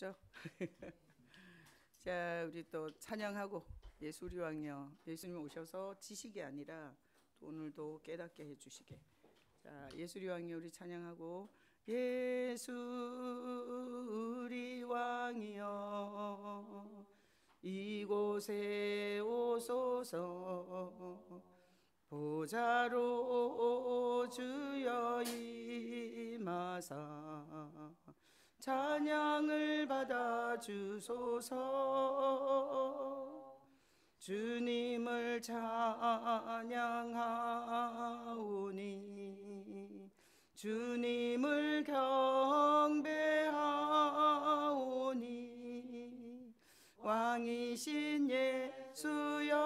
없죠? 자, 우리 또 찬양하고 예수 우리 왕이여, 예수님 오셔서 지식이 아니라 또 오늘도 깨닫게 해주시게. 자, 예수 우리 왕이여, 우리 찬양하고 예수 우리 왕이여 이곳에 오소서, 보좌로 주여 임하사 찬양을 받아 주소서. 주님을 찬양하오니 주님을 경배하오니 왕이신 예수여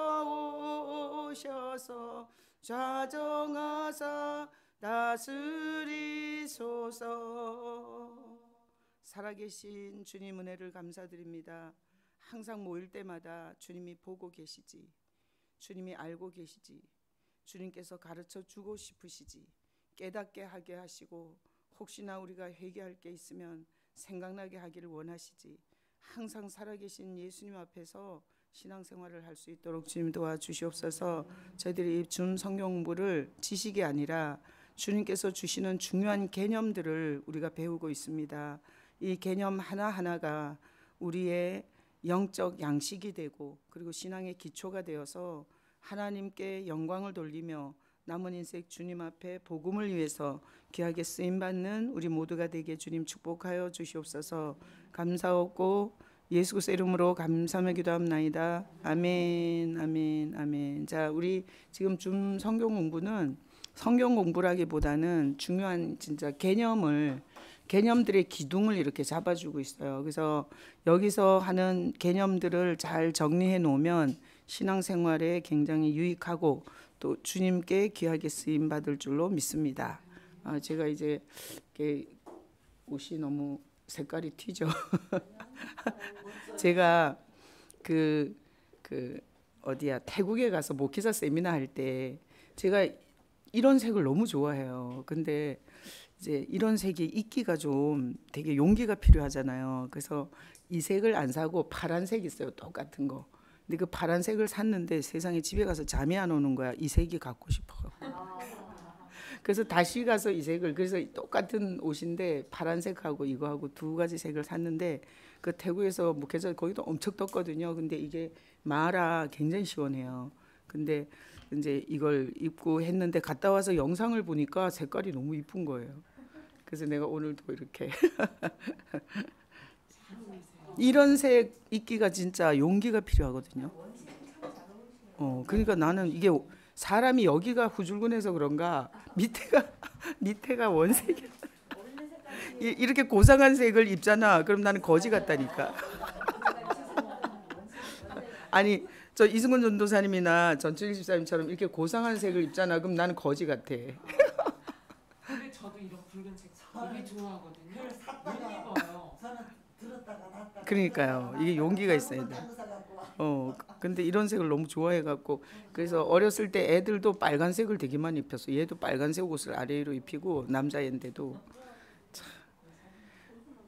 오셔서 좌정하사 다스리소서. 살아계신 주님 은혜를 감사드립니다. 항상 모일 때마다 주님이 보고 계시지, 주님이 알고 계시지, 주님께서 가르쳐 주고 싶으시지, 깨닫게 하게 하시고 혹시나 우리가 회개할 게 있으면 생각나게 하기를 원하시지, 항상 살아계신 예수님 앞에서 신앙생활을 할 수 있도록 주님 도와주시옵소서. 저희들이 준 성경 공부를 지식이 아니라 주님께서 주시는 중요한 개념들을 우리가 배우고 있습니다. 이 개념 하나하나가 우리의 영적 양식이 되고 그리고 신앙의 기초가 되어서 하나님께 영광을 돌리며 남은 인생 주님 앞에 복음을 위해서 귀하게 쓰임받는 우리 모두가 되게 주님 축복하여 주시옵소서. 감사하고 예수 그리스도 이름으로 감사하며 기도합나이다. 아멘, 아멘, 아멘. 자, 우리 지금 좀 성경 공부는 성경 공부라기보다는 중요한 진짜 개념들의 기둥을 이렇게 잡아주고 있어요. 그래서 여기서 하는 개념들을 잘 정리해 놓으면 신앙생활에 굉장히 유익하고 또 주님께 귀하게 쓰임 받을 줄로 믿습니다. 제가 이제 이렇게 옷이 너무 색깔이 튀죠. 제가 어디야 태국에 가서 목회자 세미나 할 때 제가 이런 색을 너무 좋아해요. 근데 이제 이런 색이 있기가 좀 되게 용기가 필요하잖아요. 그래서 이 색을 안 사고 파란색 있어요, 똑같은 거. 근데 그 파란색을 샀는데 세상에 집에 가서 잠이 안 오는 거야. 이 색이 갖고 싶어. 그래서 다시 가서 이 색을, 그래서 똑같은 옷인데 파란색하고 이거하고 두 가지 색을 샀는데 그 태국에서 목회자 거기도 엄청 떴거든요. 근데 이게 마라 굉장히 시원해요. 근데 이제 이걸 입고 했는데 갔다 와서 영상을 보니까 색깔이 너무 이쁜 거예요. 그래서 내가 오늘도 이렇게 이런 색 입기가 진짜 용기가 필요하거든요. 그러니까 나는 이게 사람이 여기가 후줄근해서 그런가 밑에가 원색이야. 이렇게 고상한 색을 입잖아. 그럼 나는 거지 같다니까. 아니 저 이승훈 전도사님이나 전철일 집사님처럼 이렇게 고상한 색을 입잖아. 그럼 나는 거지 같아. 근데 저도 이런 붉은색 되게 좋아하거든요. 못 입어요. 저는 들었다가 놨다가. 그러니까요. 이게 용기가 있어야 돼. 근데 이런 색을 너무 좋아해갖고 그래서 어렸을 때 애들도 빨간색을 되게 많이 입혔어. 얘도 빨간색 옷을 아래로 입히고 남자애인데도.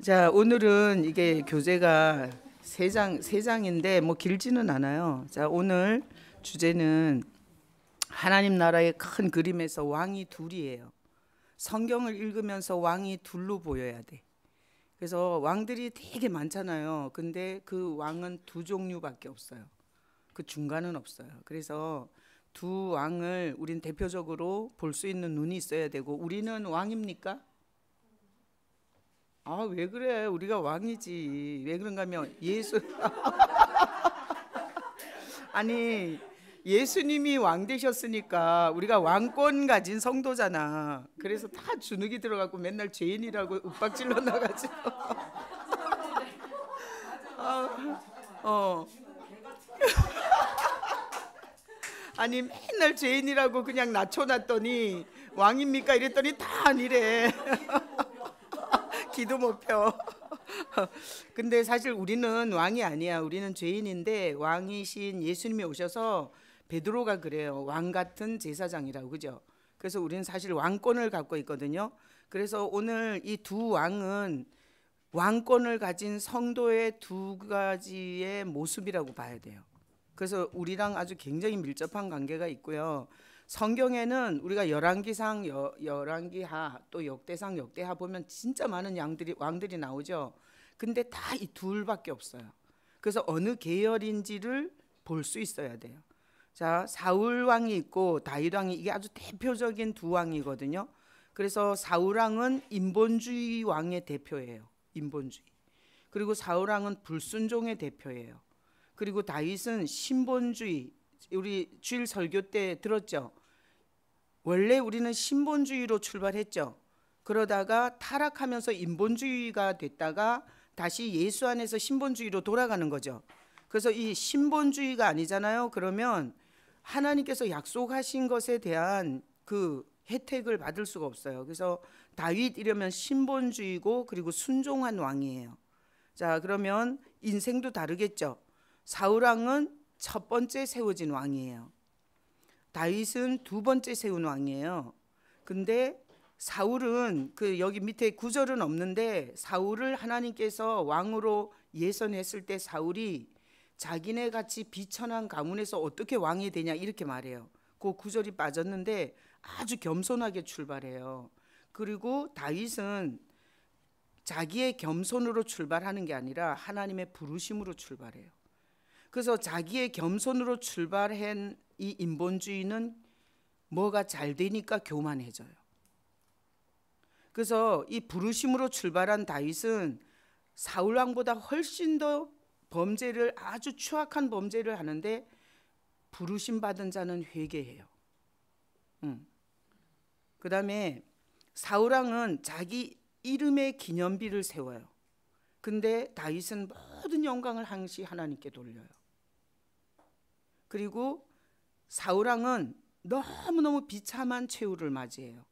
자, 오늘은 이게 교재가 세 장인데 뭐 길지는 않아요. 자, 오늘 주제는 하나님 나라의 큰 그림에서 왕이 둘이에요. 성경을 읽으면서 왕이 둘로 보여야 돼. 그래서 왕들이 되게 많잖아요. 근데 그 왕은 두 종류밖에 없어요. 그 중간은 없어요. 그래서 두 왕을 우린 대표적으로 볼 수 있는 눈이 있어야 되고, 우리는 왕입니까? 아, 왜 그래? 우리가 왕이지. 왜 그런가 하면 아니 예수님이 왕 되셨으니까 우리가 왕권 가진 성도잖아. 그래서 다 주눅이 들어가고 맨날 죄인이라고 윽박질러 나가지고 아니 맨날 죄인이라고 그냥 낮춰놨더니 왕입니까? 이랬더니 다 아니래. 기도 못 펴. 근데 사실 우리는 왕이 아니야. 우리는 죄인인데 왕이신 예수님이 오셔서 베드로가 그래요. 왕 같은 제사장이라고, 그죠? 그래서 우리는 사실 왕권을 갖고 있거든요. 그래서 오늘 이 두 왕은 왕권을 가진 성도의 두 가지의 모습이라고 봐야 돼요. 그래서 우리랑 아주 굉장히 밀접한 관계가 있고요. 성경에는 우리가 열왕기상, 열왕기하, 또 역대상, 역대하 보면 진짜 많은 왕들이 나오죠. 근데 다 이 둘밖에 없어요. 그래서 어느 계열인지를 볼 수 있어야 돼요. 자, 사울 왕이 있고 다윗 왕이, 이게 아주 대표적인 두 왕이거든요. 그래서 사울 왕은 인본주의 왕의 대표예요. 인본주의. 그리고 사울 왕은 불순종의 대표예요. 그리고 다윗은 신본주의. 우리 주일 설교 때 들었죠? 원래 우리는 신본주의로 출발했죠. 그러다가 타락하면서 인본주의가 됐다가 다시 예수 안에서 신본주의로 돌아가는 거죠. 그래서 이 신본주의가 아니잖아요. 그러면 하나님께서 약속하신 것에 대한 그 혜택을 받을 수가 없어요. 그래서 다윗 이러면 신본주의고 그리고 순종한 왕이에요. 자, 그러면 인생도 다르겠죠. 사울 왕은 첫 번째 세워진 왕이에요. 다윗은 두 번째 세운 왕이에요. 근데 사울은 그 여기 밑에 구절은 없는데 사울을 하나님께서 왕으로 예선했을 때 사울이 자기네 같이 비천한 가문에서 어떻게 왕이 되냐 이렇게 말해요. 그 구절이 빠졌는데 아주 겸손하게 출발해요. 그리고 다윗은 자기의 겸손으로 출발하는 게 아니라 하나님의 부르심으로 출발해요. 그래서 자기의 겸손으로 출발한 이 인본주의는 뭐가 잘 되니까 교만해져요. 그래서 이 부르심으로 출발한 다윗은 사울 왕보다 훨씬 더 범죄를, 아주 추악한 범죄를 하는데 부르심 받은 자는 회개해요. 그 다음에 사울 왕은 자기 이름의 기념비를 세워요. 근데 다윗은 모든 영광을 항시 하나님께 돌려요. 그리고 사울 왕은 너무너무 비참한 최후를 맞이해요.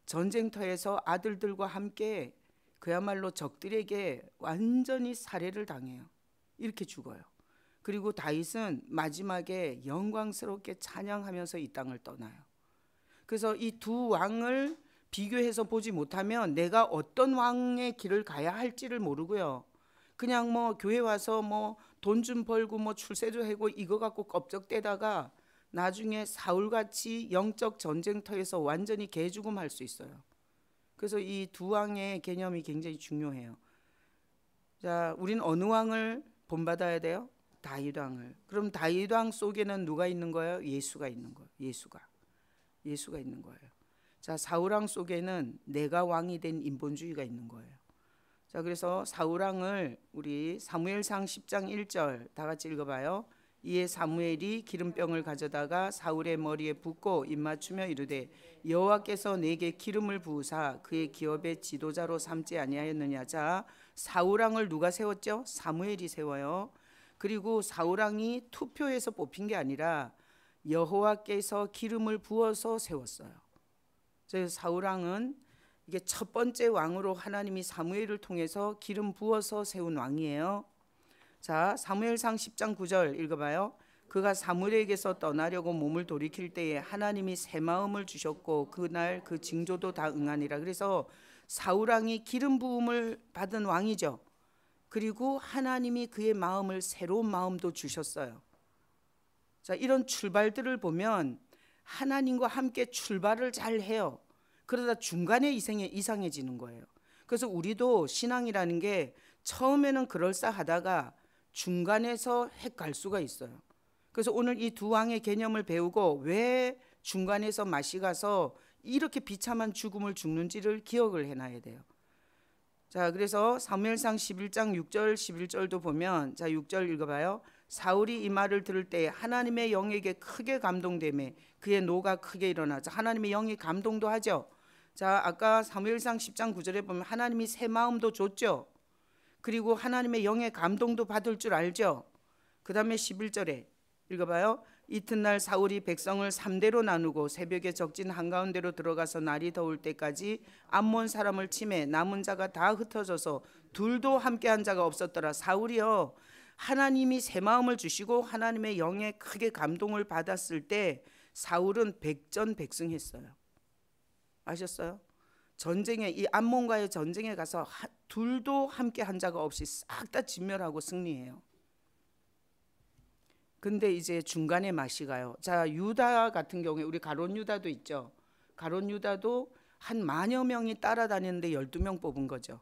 전쟁터에서 아들들과 함께 그야말로 적들에게 완전히 살해를 당해요. 이렇게 죽어요. 그리고 다윗은 마지막에 영광스럽게 찬양하면서 이 땅을 떠나요. 그래서 이 두 왕을 비교해서 보지 못하면 내가 어떤 왕의 길을 가야 할지를 모르고요. 그냥 뭐 교회 와서 뭐 돈 좀 벌고 뭐 출세도 하고 이거 갖고 껍적대다가 나중에 사울같이 영적 전쟁터에서 완전히 개죽음할 수 있어요. 그래서 이 두 왕의 개념이 굉장히 중요해요. 자, 우린 어느 왕을 본받아야 돼요? 다윗 왕을. 그럼 다윗 왕 속에는 누가 있는 거예요? 예수가 있는 거예요. 예수가 있는 거예요. 자, 사울 왕 속에는 내가 왕이 된 인본주의가 있는 거예요. 자, 그래서 사울 왕을 우리 사무엘상 10장 1절 다 같이 읽어봐요. 이에 사무엘이 기름병을 가져다가 사울의 머리에 붓고 입맞추며 이르되 여호와께서 내게 기름을 부으사 그의 기업의 지도자로 삼지 아니하였느냐. 자, 사울 왕을 누가 세웠죠? 사무엘이 세워요. 그리고 사울 왕이 투표해서 뽑힌 게 아니라 여호와께서 기름을 부어서 세웠어요. 그래서 사울 왕은 이게 첫 번째 왕으로 하나님이 사무엘을 통해서 기름 부어서 세운 왕이에요. 자, 사무엘상 10장 9절 읽어봐요. 그가 사무엘에게서 떠나려고 몸을 돌이킬 때에 하나님이 새 마음을 주셨고 그날 그 징조도 다 응하니라. 그래서 사울 왕이 기름 부음을 받은 왕이죠. 그리고 하나님이 그의 마음을, 새로운 마음도 주셨어요. 자, 이런 출발들을 보면 하나님과 함께 출발을 잘 해요. 그러다 중간에 이상해지는 거예요. 그래서 우리도 신앙이라는 게 처음에는 그럴싸하다가 중간에서 헷갈 수가 있어요. 그래서 오늘 이 두 왕의 개념을 배우고 왜 중간에서 맛이 가서 이렇게 비참한 죽음을 죽는지를 기억을 해놔야 돼요. 자, 그래서 사무엘상 11장 6절 11절도 보면, 자, 6절 읽어봐요. 사울이 이 말을 들을 때 하나님의 영에게 크게 감동되매 그의 노가 크게 일어나. 자, 하나님의 영이 감동도 하죠. 자, 아까 사무엘상 10장 9절에 보면 하나님이 새 마음도 줬죠. 그리고 하나님의 영의 감동도 받을 줄 알죠. 그 다음에 11절에 읽어봐요. 이튿날 사울이 백성을 3대로 나누고 새벽에 적진 한가운데로 들어가서 날이 더울 때까지 암몬 사람을 치매 남은 자가 다 흩어져서 둘도 함께한 자가 없었더라. 사울이요, 하나님이 새 마음을 주시고 하나님의 영에 크게 감동을 받았을 때 사울은 백전백승했어요. 아셨어요? 전쟁에, 이 암몬과의 전쟁에 가서 둘도 함께 한 자가 없이 싹 다 진멸하고 승리해요. 근데 이제 중간에 맛이 가요. 자, 유다 같은 경우에 우리 가론 유다도 있죠. 가론 유다도 한 만여 명이 따라다니는데 12명 뽑은 거죠.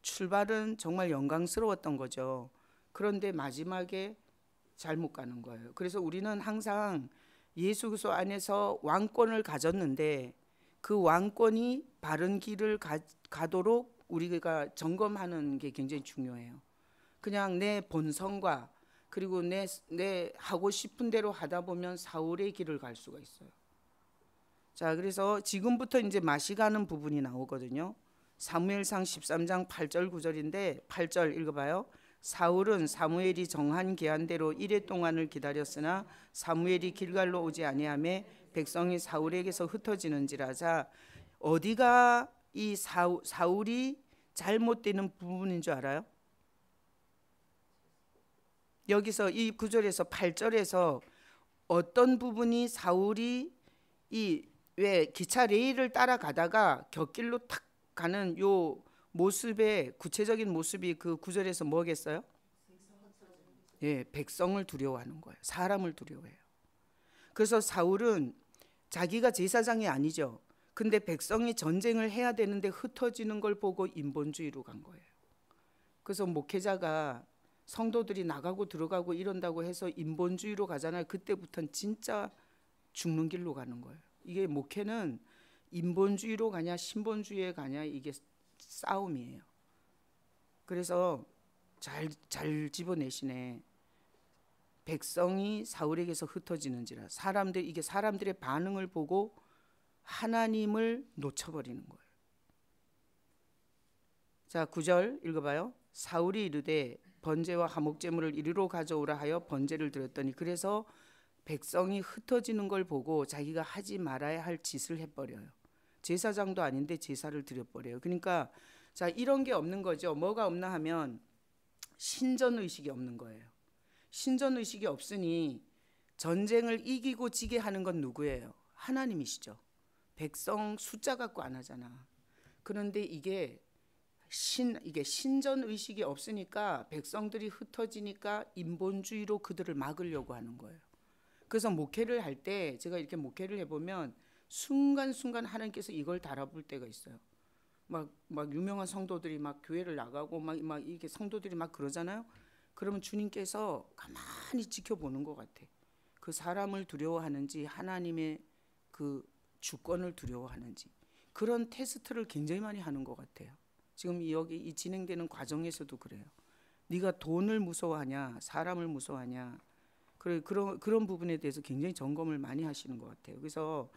출발은 정말 영광스러웠던 거죠. 그런데 마지막에 잘못 가는 거예요. 그래서 우리는 항상 예수 그리스도 안에서 왕권을 가졌는데 그 왕권이 바른 길을 가도록 우리가 점검하는 게 굉장히 중요해요. 그냥 내 본성과 그리고 내 하고 싶은 대로 하다 보면 사울의 길을 갈 수가 있어요. 자, 그래서 지금부터 이제 맛이 가는 부분이 나오거든요. 사무엘상 13장 8절 9절인데 8절 읽어봐요. 사울은 사무엘이 정한 기한대로 이레 동안을 기다렸으나 사무엘이 길갈로 오지 아니하매 백성이 사울에게서 흩어지는지라. 자, 어디가 이 사울이 잘못되는 부분인 줄 알아요? 여기서 이 구절에서 8절에서 어떤 부분이 사울이 왜 기차 레일을 따라가다가 곁길로 탁 가는 요 모습의 구체적인 모습이 그 구절에서 뭐겠어요? 예, 백성을 두려워하는 거예요. 사람을 두려워해요. 그래서 사울은 자기가 제사장이 아니죠. 근데 백성이 전쟁을 해야 되는데 흩어지는 걸 보고 인본주의로 간 거예요. 그래서 목회자가 성도들이 나가고 들어가고 이런다고 해서 인본주의로 가잖아요. 그때부터는 진짜 죽는 길로 가는 거예요. 이게 목회는 인본주의로 가냐 신본주의에 가냐 이게 싸움이에요. 그래서 잘 집어내시네. 백성이 사울에게서 흩어지는지라. 이게 사람들의 반응을 보고 하나님을 놓쳐버리는 거예요. 자, 9절 읽어봐요. 사울이 이르되 번제와 화목제물을 이리로 가져오라 하여 번제를 드렸더니, 그래서 백성이 흩어지는 걸 보고 자기가 하지 말아야 할 짓을 해버려요. 제사장도 아닌데 제사를 드려버려요. 그러니까 자, 이런 게 없는 거죠. 뭐가 없나 하면 신전의식이 없는 거예요. 신전의식이 없으니 전쟁을 이기고 지게 하는 건 누구예요? 하나님이시죠. 백성 숫자 갖고 안 하잖아. 그런데 이게 신전의식이 없으니까 백성들이 흩어지니까 인본주의로 그들을 막으려고 하는 거예요. 그래서 목회를 할 때 제가 이렇게 목회를 해보면 순간순간 하나님께서 이걸 달아볼 때가 있어요. 막 유명한 성도들이 막 교회를 나가고 막 이렇게 성도들이 막 그러잖아요. 그러면 주님께서 가만히 지켜보는 것 같아. 그 사람을 두려워하는지 하나님의 그 주권을 두려워하는지 그런 테스트를 굉장히 많이 하는 것 같아요. 지금 여기 이 진행되는 과정에서도 그래요. 네가 돈을 무서워하냐 사람을 무서워하냐 그런 부분에 대해서 굉장히 점검을 많이 하시는 것 같아요. 그래서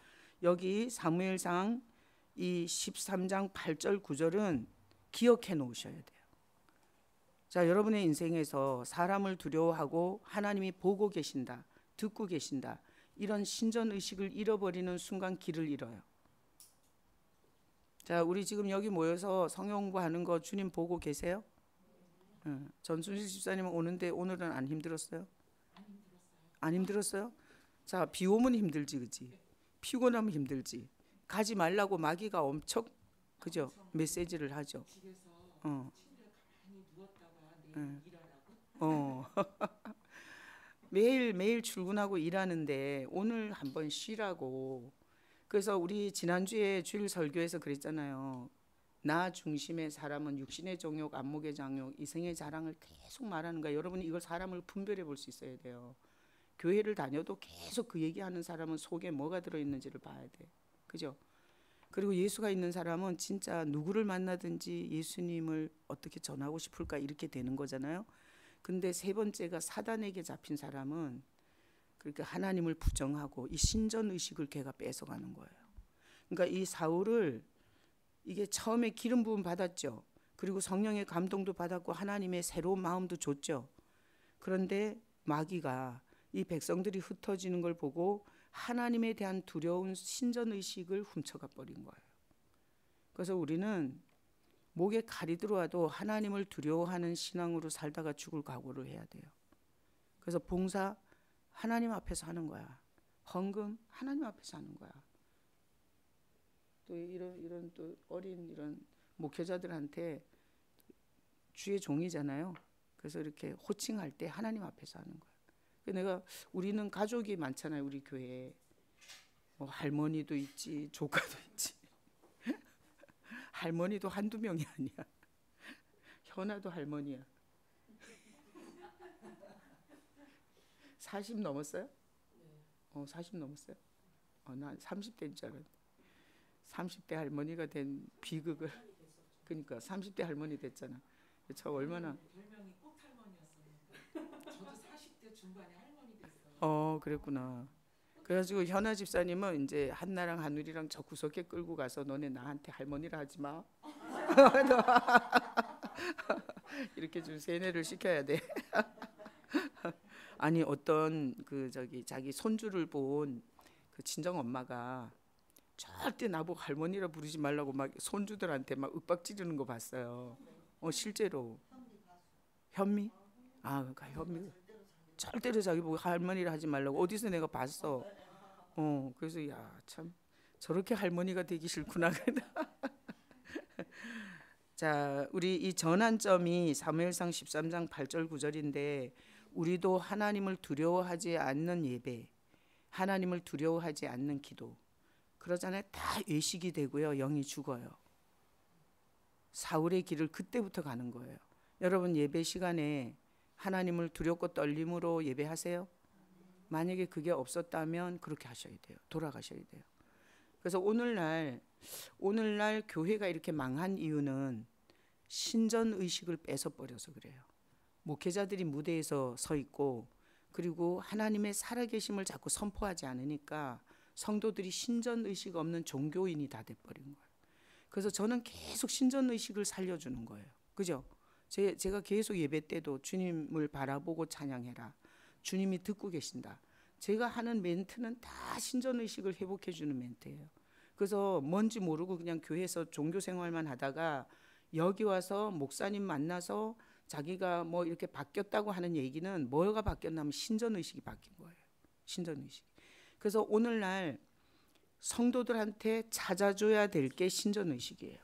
여기 사무엘상 이 13장 8절 9절은 기억해 놓으셔야 돼요. 자, 여러분의 인생에서 사람을 두려워하고 하나님이 보고 계신다, 듣고 계신다, 이런 신전의식을 잃어버리는 순간 길을 잃어요. 자, 우리 지금 여기 모여서 성경 공부하는 거 주님 보고 계세요? 전순실 집사님은 오는데 오늘은 안 힘들었어요? 안 힘들었어요? 자, 비 오면 힘들지, 그지? 피곤하면 힘들지. 가지 말라고 마귀가 엄청 그죠? 메시지를 하죠. 매일 출근하고 일하는데 오늘 한번 쉬라고. 그래서 우리 지난주에 주일 설교에서 그랬잖아요. 나 중심의 사람은 육신의 정욕, 안목의 장욕, 이생의 자랑을 계속 말하는 거야. 여러분이 이걸 사람을 분별해 볼 수 있어야 돼요. 교회를 다녀도 계속 그 얘기하는 사람은 속에 뭐가 들어있는지를 봐야 돼. 그죠? 그리고 예수가 있는 사람은 진짜 누구를 만나든지 예수님을 어떻게 전하고 싶을까 이렇게 되는 거잖아요. 근데 세 번째가 사단에게 잡힌 사람은 그러니까 하나님을 부정하고 이 신전의식을 걔가 뺏어가는 거예요. 그러니까 이 사울을 이게 처음에 기름 부음 받았죠. 그리고 성령의 감동도 받았고 하나님의 새로운 마음도 줬죠. 그런데 마귀가 이 백성들이 흩어지는 걸 보고 하나님에 대한 두려운 신전의식을 훔쳐가 버린 거예요. 그래서 우리는 목에 칼이 들어와도 하나님을 두려워하는 신앙으로 살다가 죽을 각오를 해야 돼요. 그래서 봉사 하나님 앞에서 하는 거야. 헌금 하나님 앞에서 하는 거야. 또 이런 또 어린 이런 목회자들한테 주의 종이잖아요. 그래서 이렇게 호칭할 때 하나님 앞에서 하는 거예요. 우리는 가족이 많잖아요. 우리 교회에 뭐 할머니도 있지, 조카도 있지. 할머니도 한두 명이 아니야. 현아도 할머니야. 40 넘었어요? 40 넘었어요? 난 30대인 줄 알았는데 30대 할머니가 된 비극을. 그러니까 30대 할머니 됐잖아. 저 얼마나. 별명이 꼭 할머니였어요. 저도 40대 중반에 할머니 됐어요. 그랬구나. 그래가지고 현아 집사님은 이제 한나랑 한울이랑 저 구석에 끌고 가서 너네 나한테 할머니라 하지 마. 이렇게 좀 세뇌를 시켜야 돼. 아니 어떤 자기 손주를 본 그 친정 엄마가 절대 나보고 할머니라 부르지 말라고 막 손주들한테 막 윽박 지르는 거 봤어요. 실제로. 현미? 그러니까 현미 절대로 자기 보고 할머니라 하지 말라고 어디서 내가 봤어. 그래서 야, 참 저렇게 할머니가 되기 싫구나. 자, 우리 이 전환점이 사무엘상 13장 8절 9절인데 우리도 하나님을 두려워하지 않는 예배, 하나님을 두려워하지 않는 기도, 그러잖아요. 다 외식이 되고요, 영이 죽어요. 사울의 길을 그때부터 가는 거예요. 여러분 예배 시간에 하나님을 두렵고 떨림으로 예배하세요? 만약에 그게 없었다면 그렇게 하셔야 돼요. 돌아가셔야 돼요. 그래서 오늘날 교회가 이렇게 망한 이유는 신전 의식을 뺏어 버려서 그래요. 목회자들이 무대에서 서 있고 그리고 하나님의 살아계심을 자꾸 선포하지 않으니까 성도들이 신전 의식 없는 종교인이 다 돼버린 거예요. 그래서 저는 계속 신전 의식을 살려주는 거예요. 그죠? 제가 계속 예배 때도 주님을 바라보고 찬양해라. 주님이 듣고 계신다. 제가 하는 멘트는 다 신전 의식을 회복해 주는 멘트예요. 그래서 뭔지 모르고 그냥 교회에서 종교 생활만 하다가 여기 와서 목사님 만나서 자기가 뭐 이렇게 바뀌었다고 하는 얘기는 뭐가 바뀌었냐면 신전 의식이 바뀐 거예요. 신전 의식. 그래서 오늘날 성도들한테 찾아줘야 될 게 신전 의식이에요.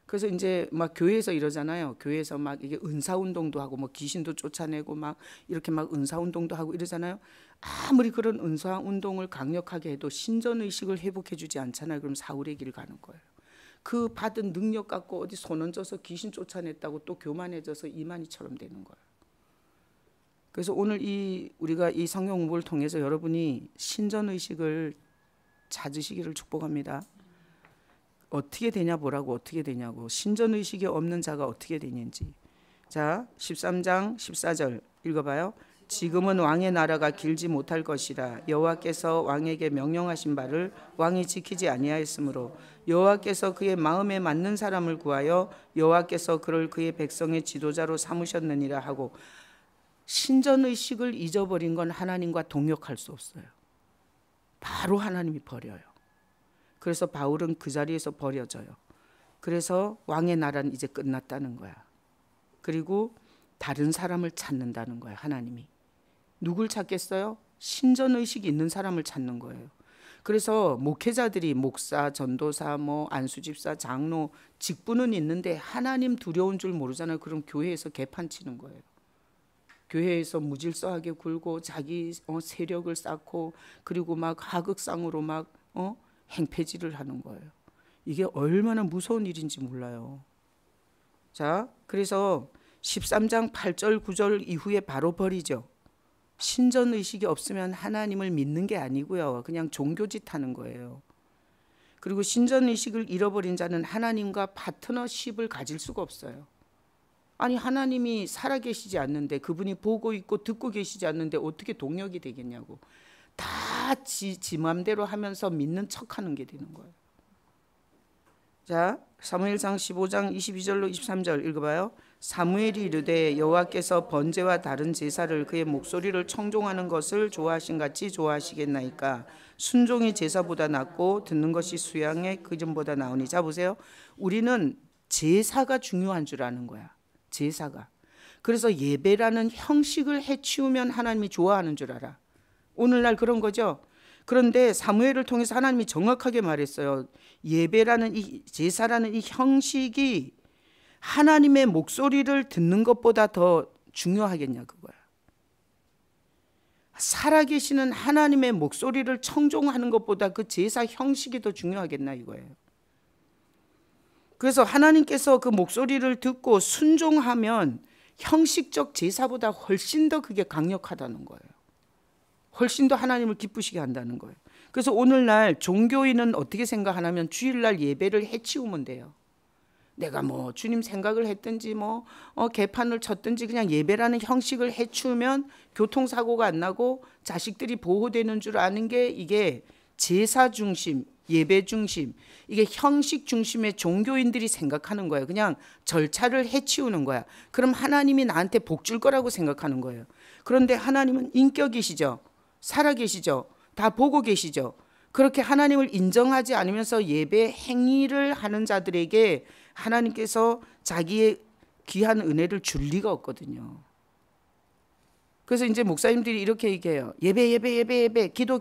그래서 이제 막 교회에서 이러잖아요. 교회에서 막 이게 은사 운동도 하고 뭐 귀신도 쫓아내고 막 이렇게 막 은사 운동도 하고 이러잖아요. 아무리 그런 은사 운동을 강력하게 해도 신전 의식을 회복해 주지 않잖아요. 그럼 사울의 길 가는 거예요. 그 받은 능력 갖고 어디 손 얹어서 귀신 쫓아냈다고 또 교만해져서 이만희처럼 되는 거예요. 그래서 오늘 우리가 이 성경 공부를 통해서 여러분이 신전 의식을 찾으시기를 축복합니다. 어떻게 되냐 보라고. 어떻게 되냐고. 신전 의식이 없는 자가 어떻게 되는지. 자, 13장 14절 읽어봐요. 지금은 왕의 나라가 길지 못할 것이라. 여호와께서 왕에게 명령하신 바를 왕이 지키지 아니하였으므로 여호와께서 그의 마음에 맞는 사람을 구하여 여호와께서 그를 그의 백성의 지도자로 삼으셨느니라 하고. 신전 의식을 잊어버린 건 하나님과 동역할 수 없어요. 바로 하나님이 버려요. 그래서 바울은 그 자리에서 버려져요. 그래서 왕의 나라는 이제 끝났다는 거야. 그리고 다른 사람을 찾는다는 거야. 하나님이. 누굴 찾겠어요? 신전 의식이 있는 사람을 찾는 거예요. 그래서 목회자들이 목사, 전도사, 뭐 안수집사, 장로 직분은 있는데 하나님 두려운 줄 모르잖아요. 그럼 교회에서 개판 치는 거예요. 교회에서 무질서하게 굴고 자기 세력을 쌓고 그리고 막 하극상으로 막 행패질을 하는 거예요. 이게 얼마나 무서운 일인지 몰라요. 자, 그래서 13장 8절 9절 이후에 바로 버리죠. 신전 의식이 없으면 하나님을 믿는 게 아니고요. 그냥 종교짓 하는 거예요. 그리고 신전 의식을 잃어버린 자는 하나님과 파트너십을 가질 수가 없어요. 아니 하나님이 살아계시지 않는데 그분이 보고 있고 듣고 계시지 않는데 어떻게 동력이 되겠냐고. 다 지 맘대로 하면서 믿는 척하는 게 되는 거예요. 자, 사무엘상 15장 22절로 23절 읽어봐요. 사무엘이 이르되 여호와께서 번제와 다른 제사를 그의 목소리를 청종하는 것을 좋아하신 같이 좋아하시겠나이까. 순종이 제사보다 낫고 듣는 것이 수양의 그전보다 나으니. 자 보세요. 우리는 제사가 중요한 줄 아는 거야. 제사가. 그래서 예배라는 형식을 해치우면 하나님이 좋아하는 줄 알아. 오늘날 그런 거죠. 그런데 사무엘을 통해서 하나님이 정확하게 말했어요. 예배라는 이 제사라는 이 형식이 하나님의 목소리를 듣는 것보다 더 중요하겠냐 그거야. 살아계시는 하나님의 목소리를 청종하는 것보다 그 제사 형식이 더 중요하겠나 이거예요. 그래서 하나님께서 그 목소리를 듣고 순종하면 형식적 제사보다 훨씬 더 그게 강력하다는 거예요. 훨씬 더 하나님을 기쁘시게 한다는 거예요. 그래서 오늘날 종교인은 어떻게 생각하냐면 주일날 예배를 해치우면 돼요. 내가 뭐 주님 생각을 했든지 뭐 개판을 쳤든지 그냥 예배라는 형식을 해치우면 교통사고가 안 나고 자식들이 보호되는 줄 아는 게 이게 제사 중심, 예배 중심, 이게 형식 중심의 종교인들이 생각하는 거예요. 그냥 절차를 해치우는 거야. 그럼 하나님이 나한테 복 줄 거라고 생각하는 거예요. 그런데 하나님은 인격이시죠. 살아계시죠. 다 보고 계시죠. 그렇게 하나님을 인정하지 않으면서 예배 행위를 하는 자들에게 하나님께서 자기의 귀한 은혜를 줄 리가 없거든요. 그래서 이제 목사님들이 이렇게 얘기해요. 예배, 기도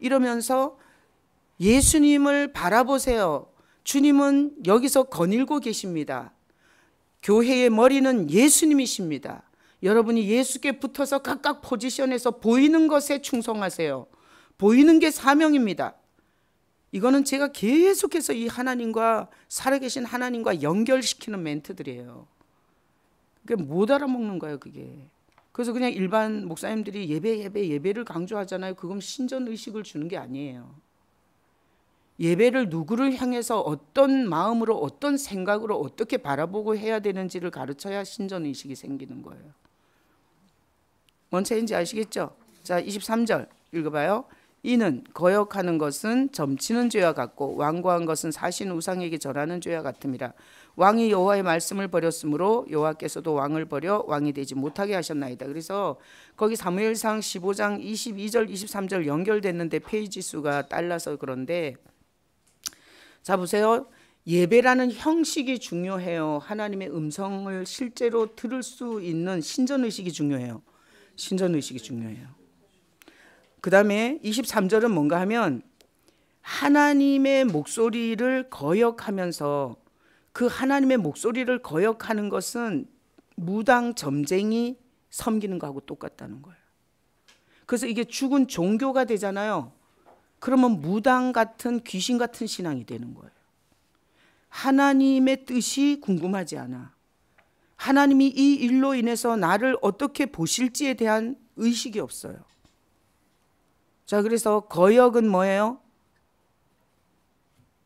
이러면서 예수님을 바라보세요. 주님은 여기서 거닐고 계십니다. 교회의 머리는 예수님이십니다. 여러분이 예수께 붙어서 각각 포지션에서 보이는 것에 충성하세요. 보이는 게 사명입니다. 이거는 제가 계속해서 이 하나님과 살아계신 하나님과 연결시키는 멘트들이에요. 그게 못 알아먹는 거예요, 그게. 그래서 그냥 일반 목사님들이 예배를 강조하잖아요. 그건 신전의식을 주는 게 아니에요. 예배를 누구를 향해서 어떤 마음으로 어떤 생각으로 어떻게 바라보고 해야 되는지를 가르쳐야 신전의식이 생기는 거예요. 뭔 차이인지 아시겠죠? 자, 23절 읽어봐요. 이는 거역하는 것은 점치는 죄와 같고 완고한 것은 사신 우상에게 절하는 죄와 같음이라. 왕이 여호와의 말씀을 버렸으므로 여호와께서도 왕을 버려 왕이 되지 못하게 하셨나이다. 그래서 거기 사무엘상 15장 22절 23절 연결됐는데 페이지 수가 달라서 그런데 자 보세요. 예배라는 형식이 중요해요. 하나님의 음성을 실제로 들을 수 있는 신전의식이 중요해요. 신전의식이 중요해요. 그 다음에 23절은 뭔가 하면 하나님의 목소리를 거역하면서 그 하나님의 목소리를 거역하는 것은 무당 점쟁이 섬기는 거하고 똑같다는 거예요. 그래서 이게 죽은 종교가 되잖아요. 그러면 무당 같은 귀신 같은 신앙이 되는 거예요. 하나님의 뜻이 궁금하지 않아. 하나님이 이 일로 인해서 나를 어떻게 보실지에 대한 의식이 없어요. 자, 그래서 거역은 뭐예요?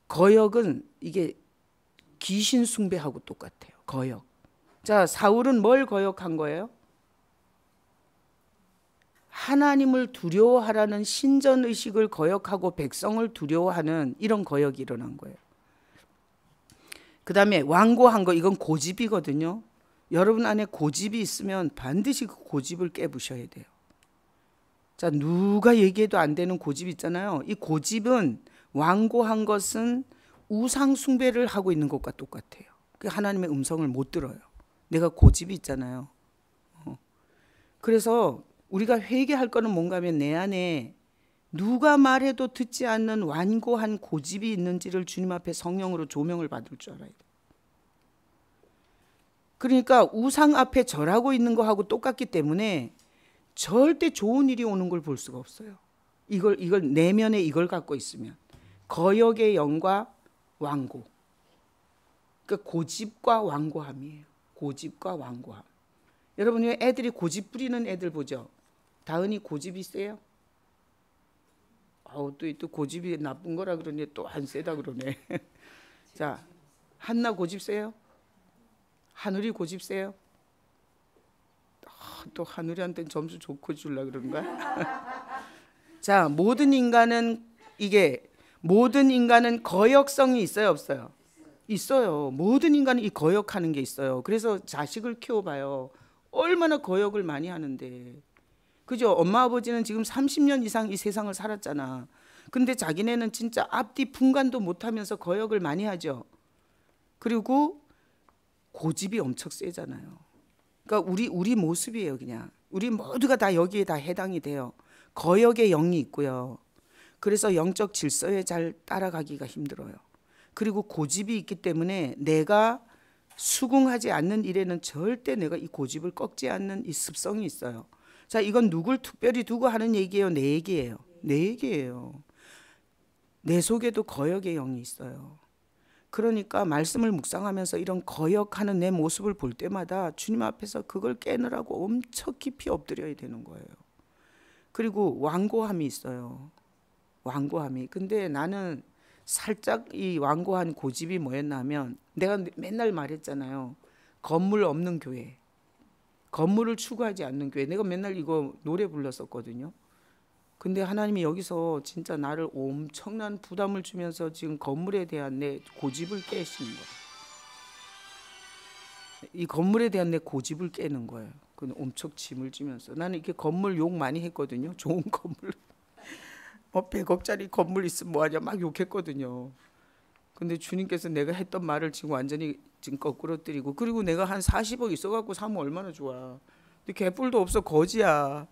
거역은 이게 귀신 숭배하고 똑같아요. 거역. 자, 사울은 뭘 거역한 거예요? 하나님을 두려워하라는 신전의식을 거역하고 백성을 두려워하는 이런 거역이 일어난 거예요. 그 다음에 완고한 거, 이건 고집이거든요. 여러분 안에 고집이 있으면 반드시 그 고집을 깨부셔야 돼요. 자, 누가 얘기해도 안 되는 고집 있잖아요. 이 고집은 완고한 것은 우상 숭배를 하고 있는 것과 똑같아요. 하나님의 음성을 못 들어요. 내가 고집이 있잖아요. 그래서 우리가 회개할 거는 뭔가 하면 내 안에 누가 말해도 듣지 않는 완고한 고집이 있는지를 주님 앞에 성령으로 조명을 받을 줄 알아야 돼요. 그러니까 우상 앞에 절하고 있는 거하고 똑같기 때문에 절대 좋은 일이 오는 걸 볼 수가 없어요. 이걸 내면에 이걸 갖고 있으면 거역의 영과 완고. 그러니까 고집과 완고함이에요. 고집과 완고함. 여러분 왜 애들이 고집 부리는 애들 보죠? 다은이 고집이 세요? 또 고집이 나쁜 거라 그러니 또 안 세다 그러네. 자, 한나 고집 세요? 하늘이 고집 세요? 또 하늘이한테는 점수 좋고 주려 그런 거야? 자, 모든 인간은 거역성이 있어요, 없어요? 있어요. 모든 인간은 이 거역하는 게 있어요. 그래서 자식을 키워봐요. 얼마나 거역을 많이 하는데. 그죠? 엄마 아버지는 지금 30년 이상 이 세상을 살았잖아. 근데 자기네는 진짜 앞뒤 분간도 못하면서 거역을 많이 하죠. 그리고 고집이 엄청 세잖아요. 그러니까 우리 모습이에요. 그냥 우리 모두가 다 여기에 다 해당이 돼요. 거역의 영이 있고요. 그래서 영적 질서에 잘 따라가기가 힘들어요. 그리고 고집이 있기 때문에 내가 수긍하지 않는 일에는 절대 내가 이 고집을 꺾지 않는 이 습성이 있어요. 자, 이건 누굴 특별히 두고 하는 얘기예요? 내 얘기예요. 내 얘기예요. 내 속에도 거역의 영이 있어요. 그러니까 말씀을 묵상하면서 이런 거역하는 내 모습을 볼 때마다 주님 앞에서 그걸 깨느라고 엄청 깊이 엎드려야 되는 거예요. 그리고 완고함이 있어요. 완고함이. 근데 나는 살짝 이 완고한 고집이 뭐였나 하면 내가 맨날 말했잖아요. 건물 없는 교회. 건물을 추구하지 않는 교회. 내가 맨날 이거 노래 불렀었거든요. 근데 하나님이 여기서 진짜 나를 엄청난 부담을 주면서 지금 건물에 대한 내 고집을 깨시는 거예요. 이 건물에 대한 내 고집을 깨는 거예요. 그건 엄청 짐을 지면서. 나는 이렇게 건물 욕 많이 했거든요. 좋은 건물. 100억짜리 건물 있으면 뭐하냐 막 욕했거든요. 근데 주님께서 내가 했던 말을 지금 완전히 지금 거꾸로 뜨리고, 그리고 내가 한 40억 있어갖고 사면 얼마나 좋아. 근데 개뿔도 없어. 거지야.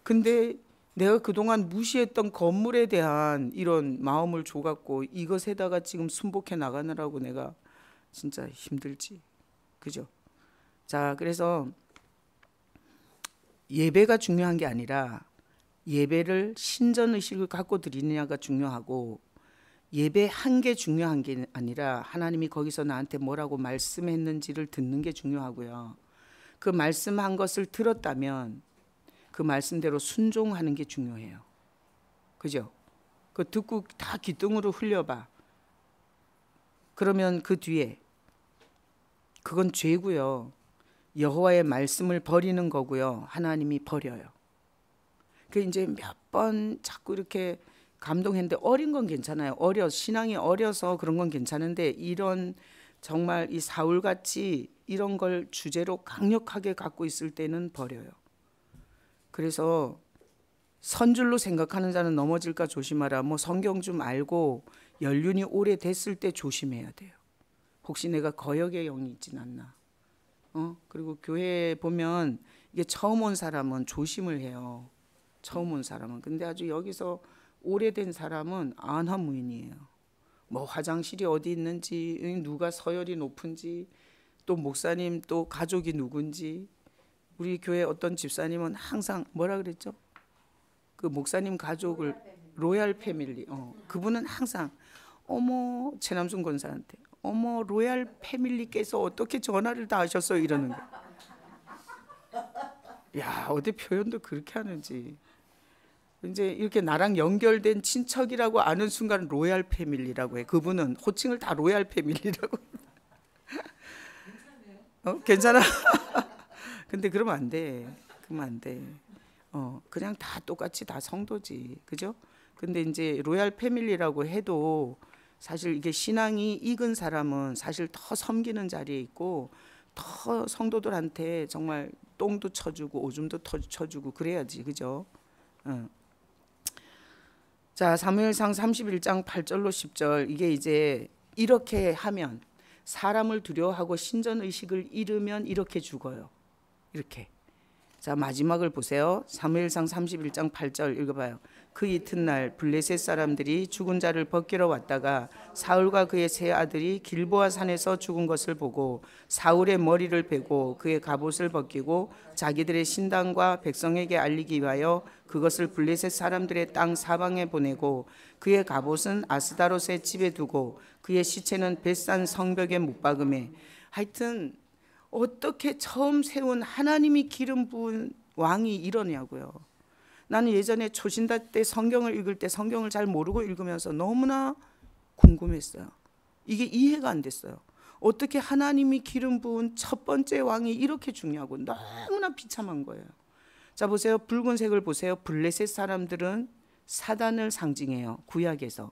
근데 내가 그동안 무시했던 건물에 대한 이런 마음을 줘갖고 이것에다가 지금 순복해 나가느라고 내가 진짜 힘들지. 그죠? 자, 그래서 예배가 중요한 게 아니라 예배를 신전의식을 갖고 드리느냐가 중요하고, 예배한 게 중요한 게 아니라 하나님이 거기서 나한테 뭐라고 말씀했는지를 듣는 게 중요하고요. 그 말씀한 것을 들었다면 그 말씀대로 순종하는 게 중요해요. 그죠? 그 듣고 다 기둥으로 흘려봐. 그러면 그 뒤에 그건 죄고요. 여호와의 말씀을 버리는 거고요. 하나님이 버려요. 그 이제 몇 번 자꾸 이렇게 감동했는데, 어린 건 괜찮아요. 신앙이 어려서 그런 건 괜찮은데, 이런 정말 이 사울같이 이런 걸 주제로 강력하게 갖고 있을 때는 버려요. 그래서 선줄로 생각하는 자는 넘어질까 조심하라. 뭐 성경 좀 알고 연륜이 오래됐을 때 조심해야 돼요. 혹시 내가 거역의 영이 있진 않나. 그리고 교회에 보면 이게 처음 온 사람은 조심을 해요. 처음 온 사람은. 근데 아주 여기서 오래된 사람은 안하무인이에요. 뭐 화장실이 어디 있는지, 누가 서열이 높은지, 또 목사님 또 가족이 누군지. 우리 교회 어떤 집사님은 항상 뭐라 그랬죠? 그 목사님 가족을 로얄 패밀리. 그분은 항상 어머, 최남순 권사한테 어머, 로얄 패밀리께서 어떻게 전화를 다 하셨어요? 이러는 거예요. 야, 어디 표현도 그렇게 하는지. 이제 이렇게 나랑 연결된 친척이라고 아는 순간 로얄 패밀리라고 해. 그분은 호칭을 다 로얄 패밀리라고. 괜찮아? 근데 그러면 안 돼. 그러면 안 돼. 그냥 다 똑같이 다 성도지. 그죠? 근데 이제 로얄 패밀리라고 해도 사실 이게 신앙이 익은 사람은 사실 더 섬기는 자리에 있고, 더 성도들한테 정말 똥도 쳐주고 오줌도 쳐주고 그래야지. 그죠? 자, 사무엘상 31장 8절로 10절. 이게 이제 이렇게 하면, 사람을 두려워하고 신전의식을 잃으면 이렇게 죽어요. 이렇게. 자, 마지막을 보세요. 사무엘상 31장 8절 읽어봐요. 그 이튿날 블레셋 사람들이 죽은 자를 벗기러 왔다가 사울과 그의 세 아들이 길보아 산에서 죽은 것을 보고 사울의 머리를 베고 그의 갑옷을 벗기고 자기들의 신당과 백성에게 알리기 위하여 그것을 블레셋 사람들의 땅 사방에 보내고 그의 갑옷은 아스다롯의 집에 두고 그의 시체는 벳산 성벽에 못 박음에. 하여튼 어떻게 처음 세운 하나님이 기름 부은 왕이 이러냐고요. 나는 예전에 초신다 때 성경을 읽을 때 성경을 잘 모르고 읽으면서 너무나 궁금했어요. 이게 이해가 안 됐어요. 어떻게 하나님이 기름 부은 첫 번째 왕이 이렇게 중요하고 너무나 비참한 거예요. 자, 보세요. 붉은색을 보세요. 블레셋 사람들은 사단을 상징해요. 구약에서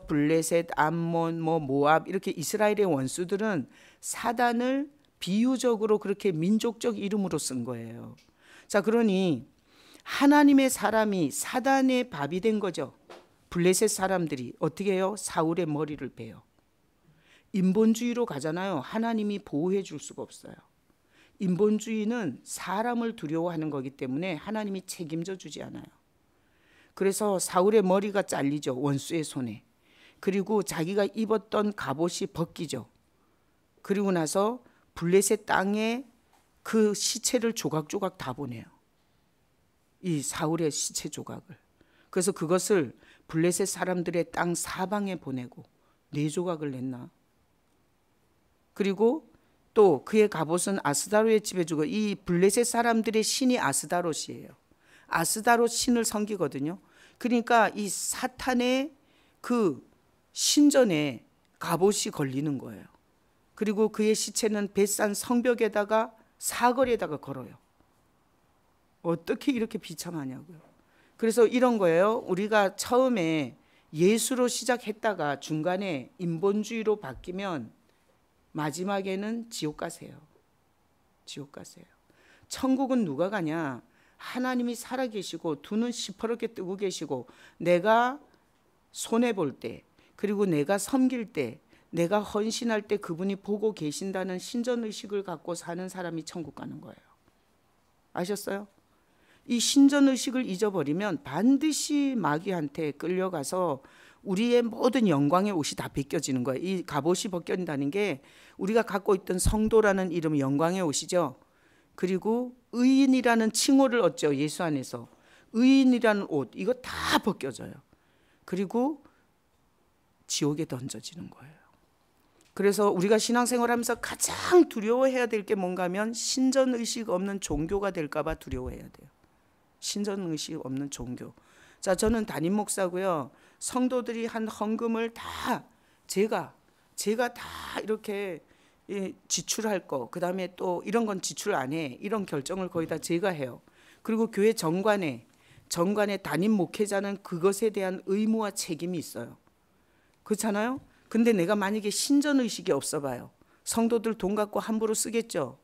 블레셋, 암몬, 모압 이렇게 이스라엘의 원수들은 사단을 비유적으로 그렇게 민족적 이름으로 쓴 거예요. 자, 그러니 하나님의 사람이 사단의 밥이 된 거죠. 블레셋 사람들이 어떻게 해요? 사울의 머리를 베요. 인본주의로 가잖아요. 하나님이 보호해 줄 수가 없어요. 인본주의는 사람을 두려워하는 거기 때문에 하나님이 책임져 주지 않아요. 그래서 사울의 머리가 잘리죠. 원수의 손에. 그리고 자기가 입었던 갑옷이 벗기죠. 그리고 나서 블레셋 땅에 그 시체를 조각조각 다 보내요. 이 사울의 시체 조각을. 그래서 그것을 블레셋 사람들의 땅 사방에 보내고 4조각을 냈나. 그리고 또 그의 갑옷은 아스다롯의 집에 주고, 이 블레셋 사람들의 신이 아스다롯이에요. 아스다롯 신을 섬기거든요. 그러니까 이 사탄의 그 신전에 갑옷이 걸리는 거예요. 그리고 그의 시체는 벳산 성벽에다가 사거리에다가 걸어요. 어떻게 이렇게 비참하냐고요. 그래서 이런 거예요. 우리가 처음에 예수로 시작했다가 중간에 인본주의로 바뀌면 마지막에는 지옥 가세요. 지옥 가세요. 천국은 누가 가냐? 하나님이 살아계시고 두 눈 시퍼렇게 뜨고 계시고 내가 손해볼 때, 그리고 내가 섬길 때, 내가 헌신할 때 그분이 보고 계신다는 신전의식을 갖고 사는 사람이 천국 가는 거예요. 아셨어요? 이 신전의식을 잊어버리면 반드시 마귀한테 끌려가서 우리의 모든 영광의 옷이 다 벗겨지는 거예요. 이 갑옷이 벗겨진다는 게 우리가 갖고 있던 성도라는 이름, 영광의 옷이죠. 그리고 의인이라는 칭호를 얻죠. 예수 안에서. 의인이라는 옷, 이거 다 벗겨져요. 그리고 지옥에 던져지는 거예요. 그래서 우리가 신앙생활하면서 가장 두려워해야 될 게 뭔가 하면 신전의식 없는 종교가 될까 봐 두려워해야 돼요. 신전의식 없는 종교. 자, 저는 담임 목사고요. 성도들이 한 헌금을 다 제가 다 이렇게 지출할 거, 그 다음에 또 이런 건 지출 안 해, 이런 결정을 거의 다 제가 해요. 그리고 교회 정관에 담임 목회자는 그것에 대한 의무와 책임이 있어요. 그렇잖아요? 근데 내가 만약에 신전의식이 없어 봐요. 성도들 돈 갖고 함부로 쓰겠죠?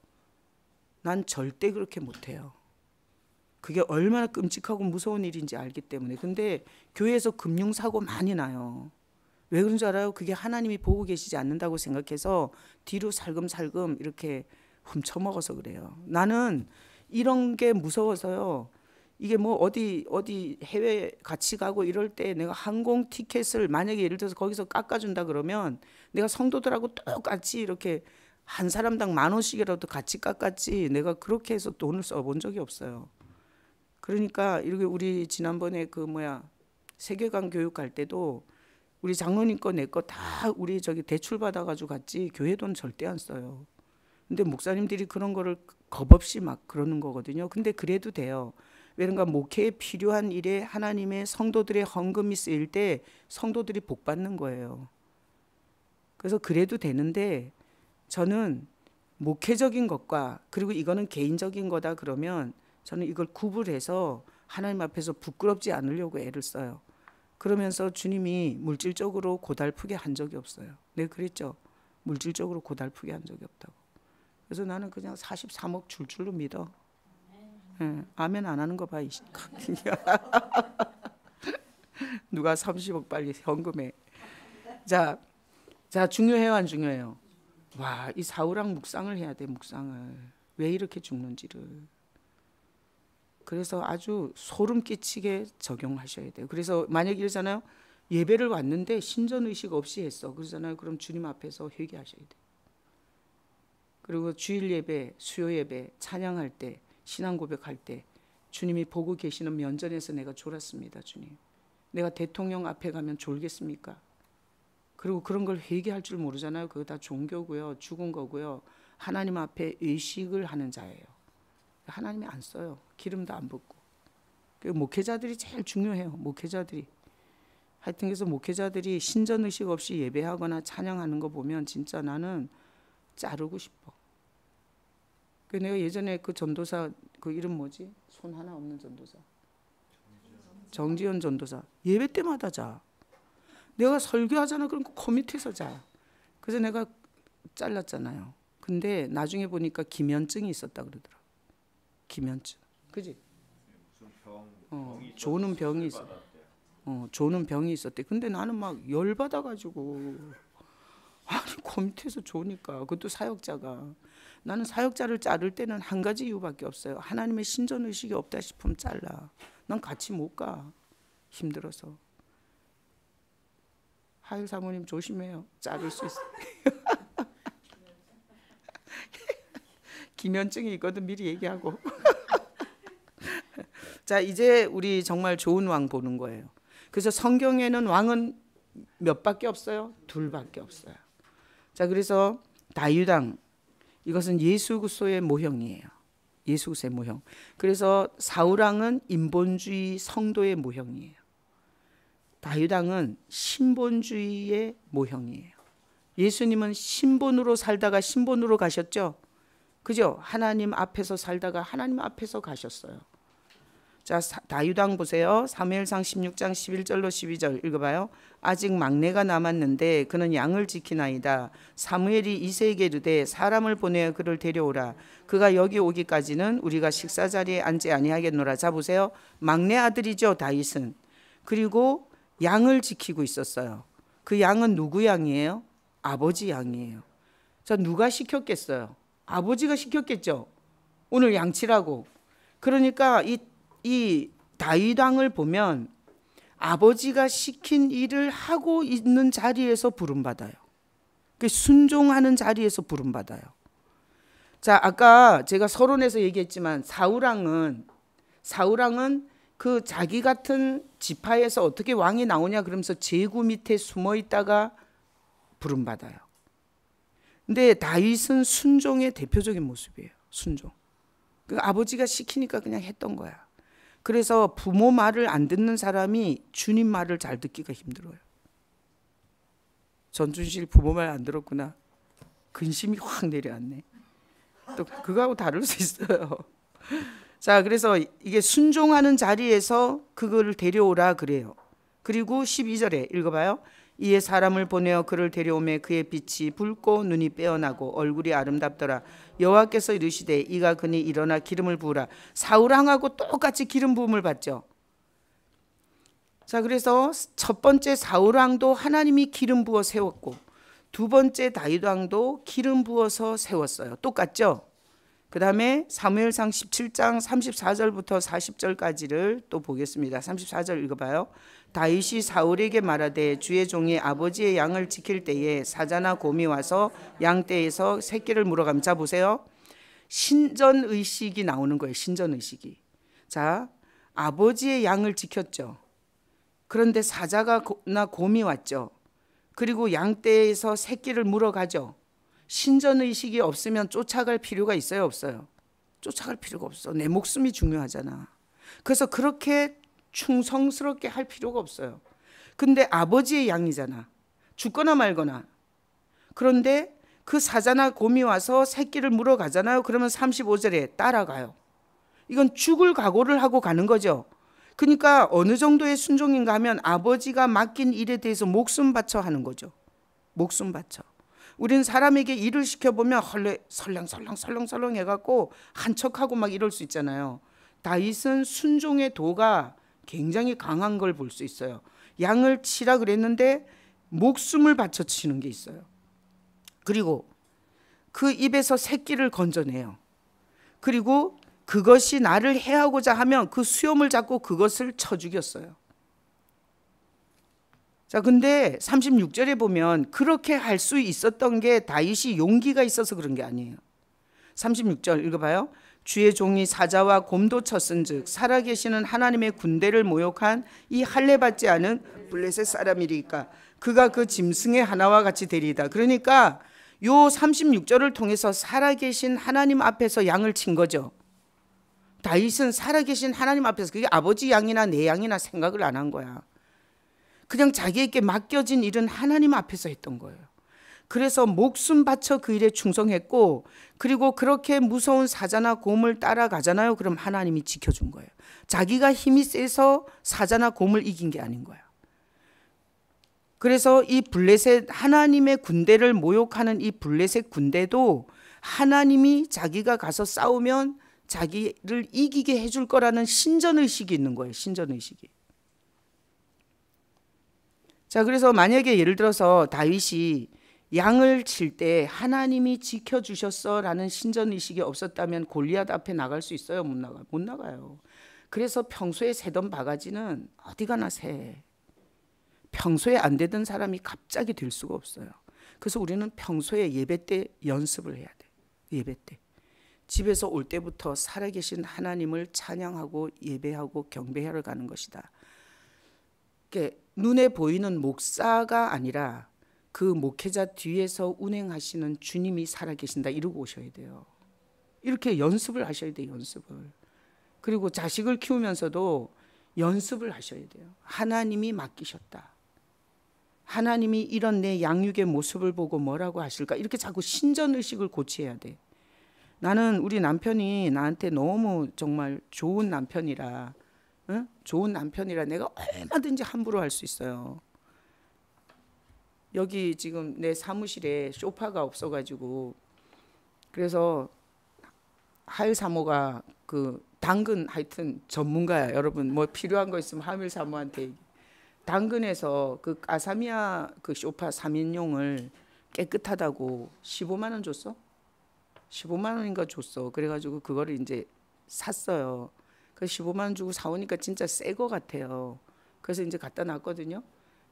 난 절대 그렇게 못해요. 그게 얼마나 끔찍하고 무서운 일인지 알기 때문에. 근데 교회에서 금융사고 많이 나요. 왜 그런 줄 알아요? 그게 하나님이 보고 계시지 않는다고 생각해서 뒤로 살금살금 이렇게 훔쳐먹어서 그래요. 나는 이런 게 무서워서요. 이게 뭐 어디 해외 같이 가고 이럴 때 내가 항공 티켓을 만약에 예를 들어서 거기서 깎아준다 그러면 내가 성도들하고 똑같이 이렇게 한 사람당 10,000원씩이라도 같이 깎았지, 내가 그렇게 해서 돈을 써본 적이 없어요. 그러니까 이렇게 우리 지난번에 세계관 교육 갈 때도 우리 장로님 거 내 거 다 우리 저기 대출 받아가지고 갔지 교회 돈 절대 안 써요. 근데 목사님들이 그런 거를 겁없이 막 그러는 거거든요. 근데 그래도 돼요. 왜냐면 목회에 필요한 일에 하나님의 성도들의 헌금이 쓰일 때 성도들이 복 받는 거예요. 그래서 그래도 되는데, 저는 목회적인 것과 그리고 이거는 개인적인 거다 그러면 저는 이걸 구분해서 하나님 앞에서 부끄럽지 않으려고 애를 써요. 그러면서 주님이 물질적으로 고달프게 한 적이 없어요. 내가 그랬죠. 물질적으로 고달프게 한 적이 없다고. 그래서 나는 그냥 43억 줄 줄로 믿어. 예, 아멘 안 하는 거 봐. 누가 30억 빨리 현금에. 자, 중요해요 안 중요해요? 와, 이 사울왕 묵상을 해야 돼. 묵상을. 왜 이렇게 죽는지를. 그래서 아주 소름 끼치게 적용하셔야 돼요. 그래서 만약에 이러잖아요. 예배를 왔는데 신전의식 없이 했어. 그러잖아요. 그럼 주님 앞에서 회개하셔야 돼요. 그리고 주일 예배, 수요 예배, 찬양할 때, 신앙 고백할 때 주님이 보고 계시는 면전에서 내가 졸았습니다. 주님. 내가 대통령 앞에 가면 졸겠습니까? 그리고 그런 걸 회개할 줄 모르잖아요. 그거 다 종교고요. 죽은 거고요. 하나님 앞에 의식을 하는 자예요. 하나님이 안 써요. 기름도 안 붓고. 목회자들이 제일 중요해요. 목회자들이. 하여튼 그래서 목회자들이 신전의식 없이 예배하거나 찬양하는 거 보면 진짜 나는 자르고 싶어. 내가 예전에 그 전도사 그 이름 뭐지? 손 하나 없는 전도사. 정지현 전도사. 예배 때마다 자. 내가 설교하잖아. 그럼 그 밑에서 자. 그래서 내가 잘랐잖아요. 근데 나중에 보니까 기면증이 있었다 그러더라. 기면증. 그지? 조는 병이 있어. 조는 병이 있었대. 근데 나는 막 열받아가지고, 아니 그 밑에서 조니까, 그것도 사역자가. 나는 사역자를 자를 때는 한 가지 이유밖에 없어요. 하나님의 신전의식이 없다 싶으면 잘라. 난 같이 못 가. 힘들어서. 하일 사모님 조심해요. 자를 수 있어요. 기면증이 있거든 미리 얘기하고. 자, 이제 우리 정말 좋은 왕 보는 거예요. 그래서 성경에는 왕은 몇 밖에 없어요? 둘밖에 없어요. 자, 그래서 다윗왕, 이것은 예수 그리스도의 모형이에요. 예수 그리스도의 모형. 그래서 사울왕은 인본주의 성도의 모형이에요. 다윗왕은 신본주의의 모형이에요. 예수님은 신본으로 살다가 신본으로 가셨죠? 그죠? 하나님 앞에서 살다가 하나님 앞에서 가셨어요. 자, 다윗왕 보세요. 사무엘상 16장 11절로 12절 읽어봐요. 아직 막내가 남았는데 그는 양을 지키나이다. 사무엘이 이새에게 이르되 사람을 보내어 그를 데려오라. 그가 여기 오기까지는 우리가 식사 자리에 앉지 아니하겠노라. 자, 보세요. 막내 아들이죠, 다윗은. 그리고 양을 지키고 있었어요. 그 양은 누구 양이에요? 아버지 양이에요. 자, 누가 시켰겠어요? 아버지가 시켰겠죠. 오늘 양치라고. 그러니까 이 다윗왕을 보면 아버지가 시킨 일을 하고 있는 자리에서 부름받아요. 순종하는 자리에서 부름받아요. 자, 아까 제가 서론에서 얘기했지만 사울왕은 그 자기 같은 지파에서 어떻게 왕이 나오냐 그러면서 제구 밑에 숨어 있다가 부름받아요. 근데 다윗은 순종의 대표적인 모습이에요. 순종. 그러니까 아버지가 시키니까 그냥 했던 거야. 그래서 부모 말을 안 듣는 사람이 주님 말을 잘 듣기가 힘들어요. 전준실 부모 말 안 들었구나. 근심이 확 내려왔네. 또 그거하고 다를 수 있어요. 자, 그래서 이게 순종하는 자리에서 그거를 데려오라 그래요. 그리고 12절에 읽어봐요. 이에 사람을 보내어 그를 데려오매 그의 빛이 붉고 눈이 빼어나고 얼굴이 아름답더라. 여호와께서 이르시되 이가 그니 일어나 기름을 부으라. 사울왕하고 똑같이 기름 부음을 받죠. 자, 그래서 첫 번째 사울왕도 하나님이 기름 부어 세웠고 두 번째 다윗왕도 기름 부어서 세웠어요. 똑같죠? 그 다음에 사무엘상 17장 34절부터 40절까지를 또 보겠습니다. 34절 읽어봐요. 다윗이 사울에게 말하되 주의 종이 아버지의 양을 지킬 때에 사자나 곰이 와서 양떼에서 새끼를 물어가면, 자 보세요. 신전의식이 나오는 거예요. 신전의식이. 자, 아버지의 양을 지켰죠. 그런데 사자나 곰이 왔죠. 그리고 양떼에서 새끼를 물어가죠. 신전의식이 없으면 쫓아갈 필요가 있어요, 없어요? 쫓아갈 필요가 없어. 내 목숨이 중요하잖아. 그래서 그렇게 충성스럽게 할 필요가 없어요. 근데 아버지의 양이잖아. 죽거나 말거나. 그런데 그 사자나 곰이 와서 새끼를 물어가잖아요. 그러면 35절에 따라가요. 이건 죽을 각오를 하고 가는 거죠. 그러니까 어느 정도의 순종인가 하면 아버지가 맡긴 일에 대해서 목숨 바쳐 하는 거죠. 목숨 바쳐. 우리는 사람에게 일을 시켜보면 설렁설렁 해갖고 한 척하고 막 이럴 수 있잖아요. 다윗은 순종의 도가 굉장히 강한 걸 볼 수 있어요. 양을 치라 그랬는데 목숨을 바쳐 치는 게 있어요. 그리고 그 입에서 새끼를 건져내요. 그리고 그것이 나를 해하고자 하면 그 수염을 잡고 그것을 쳐 죽였어요. 자, 근데 36절에 보면 그렇게 할 수 있었던 게 다윗이 용기가 있어서 그런 게 아니에요. 36절 읽어봐요. 주의 종이 사자와 곰도 쳤은즉 살아계시는 하나님의 군대를 모욕한 이 할례받지 않은 블레셋 사람이리까 그가 그 짐승의 하나와 같이 되리이다. 그러니까 요 36절을 통해서 살아계신 하나님 앞에서 양을 친 거죠. 다윗은 살아계신 하나님 앞에서, 그게 아버지 양이나 내 양이나 생각을 안 한 거야. 그냥 자기에게 맡겨진 일은 하나님 앞에서 했던 거예요. 그래서 목숨 바쳐 그 일에 충성했고, 그리고 그렇게 무서운 사자나 곰을 따라가잖아요. 그럼 하나님이 지켜준 거예요. 자기가 힘이 세서 사자나 곰을 이긴 게 아닌 거야. 그래서 이 블레셋, 하나님의 군대를 모욕하는 이 블레셋 군대도 하나님이 자기가 가서 싸우면 자기를 이기게 해줄 거라는 신전의식이 있는 거예요. 신전의식이. 자, 그래서 만약에 예를 들어서 다윗이 양을 칠 때 하나님이 지켜주셨어라는 신전의식이 없었다면 골리앗 앞에 나갈 수 있어요? 못 나가요. 그래서 평소에 세던 바가지는 어디 가나 새. 평소에 안 되던 사람이 갑자기 될 수가 없어요. 그래서 우리는 평소에 예배 때 연습을 해야 돼. 예배 때. 집에서 올 때부터 살아계신 하나님을 찬양하고 예배하고 경배하러 가는 것이다. 눈에 보이는 목사가 아니라 그 목회자 뒤에서 운행하시는 주님이 살아계신다 이러고 오셔야 돼요. 이렇게 연습을 하셔야 돼요. 연습을. 그리고 자식을 키우면서도 연습을 하셔야 돼요. 하나님이 맡기셨다. 하나님이 이런 내 양육의 모습을 보고 뭐라고 하실까? 이렇게 자꾸 신전의식을 고치해야 돼. 나는 우리 남편이 나한테 너무 정말 좋은 남편이라, 응? 좋은 남편이라 내가 얼마든지 함부로 할 수 있어요. 여기 지금 내 사무실에 소파가 없어가지고, 그래서 하일 사모가 그 당근 하여튼 전문가야. 여러분 뭐 필요한 거 있으면 하일 사모한테. 당근에서 그 까사미아 그 소파 3인용을 깨끗하다고 15만 원 줬어? 15만 원인가 줬어. 그래가지고 그거를 이제 샀어요. 그래서 15만 원 주고 사오니까 진짜 새 거 같아요. 그래서 이제 갖다 놨거든요.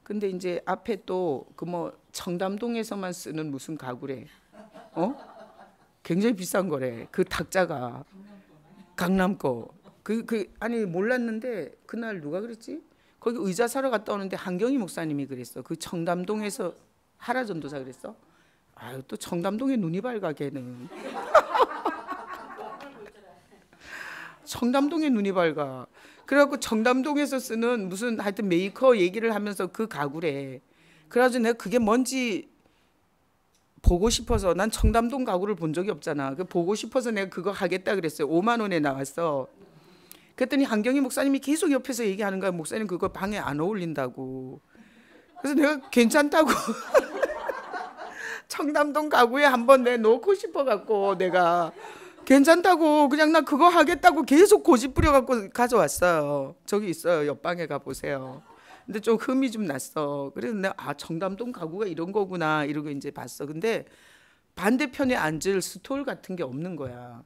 근데 이제 앞에 또 그 뭐 청담동에서만 쓰는 무슨 가구래. 굉장히 비싼 거래. 그 탁자가 강남 거. 아니 몰랐는데 그날 누가 그랬지? 거기 의자 사러 갔다 오는데 한경희 목사님이 그랬어. 그 청담동에서 하라 전도사 그랬어. 아유 또 청담동에 눈이 밝아 걔는. 청담동에 눈이 밝아. 그래갖고 청담동에서 쓰는 무슨 하여튼 메이커 얘기를 하면서 그 가구래. 그래가지고 내가 그게 뭔지 보고 싶어서, 난 청담동 가구를 본 적이 없잖아. 그 보고 싶어서 내가 그거 하겠다 그랬어요. 5만 원에 나왔어. 그랬더니 한경희 목사님이 계속 옆에서 얘기하는 거야. 목사님 그거 방에 안 어울린다고. 그래서 내가 괜찮다고. 청담동 가구에 한번 내 놓고 싶어갖고 내가 괜찮다고 그냥 나 그거 하겠다고 계속 고집 부려갖고 가져왔어요. 저기 있어요. 옆방에 가보세요. 근데 좀 흠이 좀 났어. 그래서 내가 청담동 가구가 이런 거구나 이러고 이제 봤어. 근데 반대편에 앉을 스톨 같은 게 없는 거야.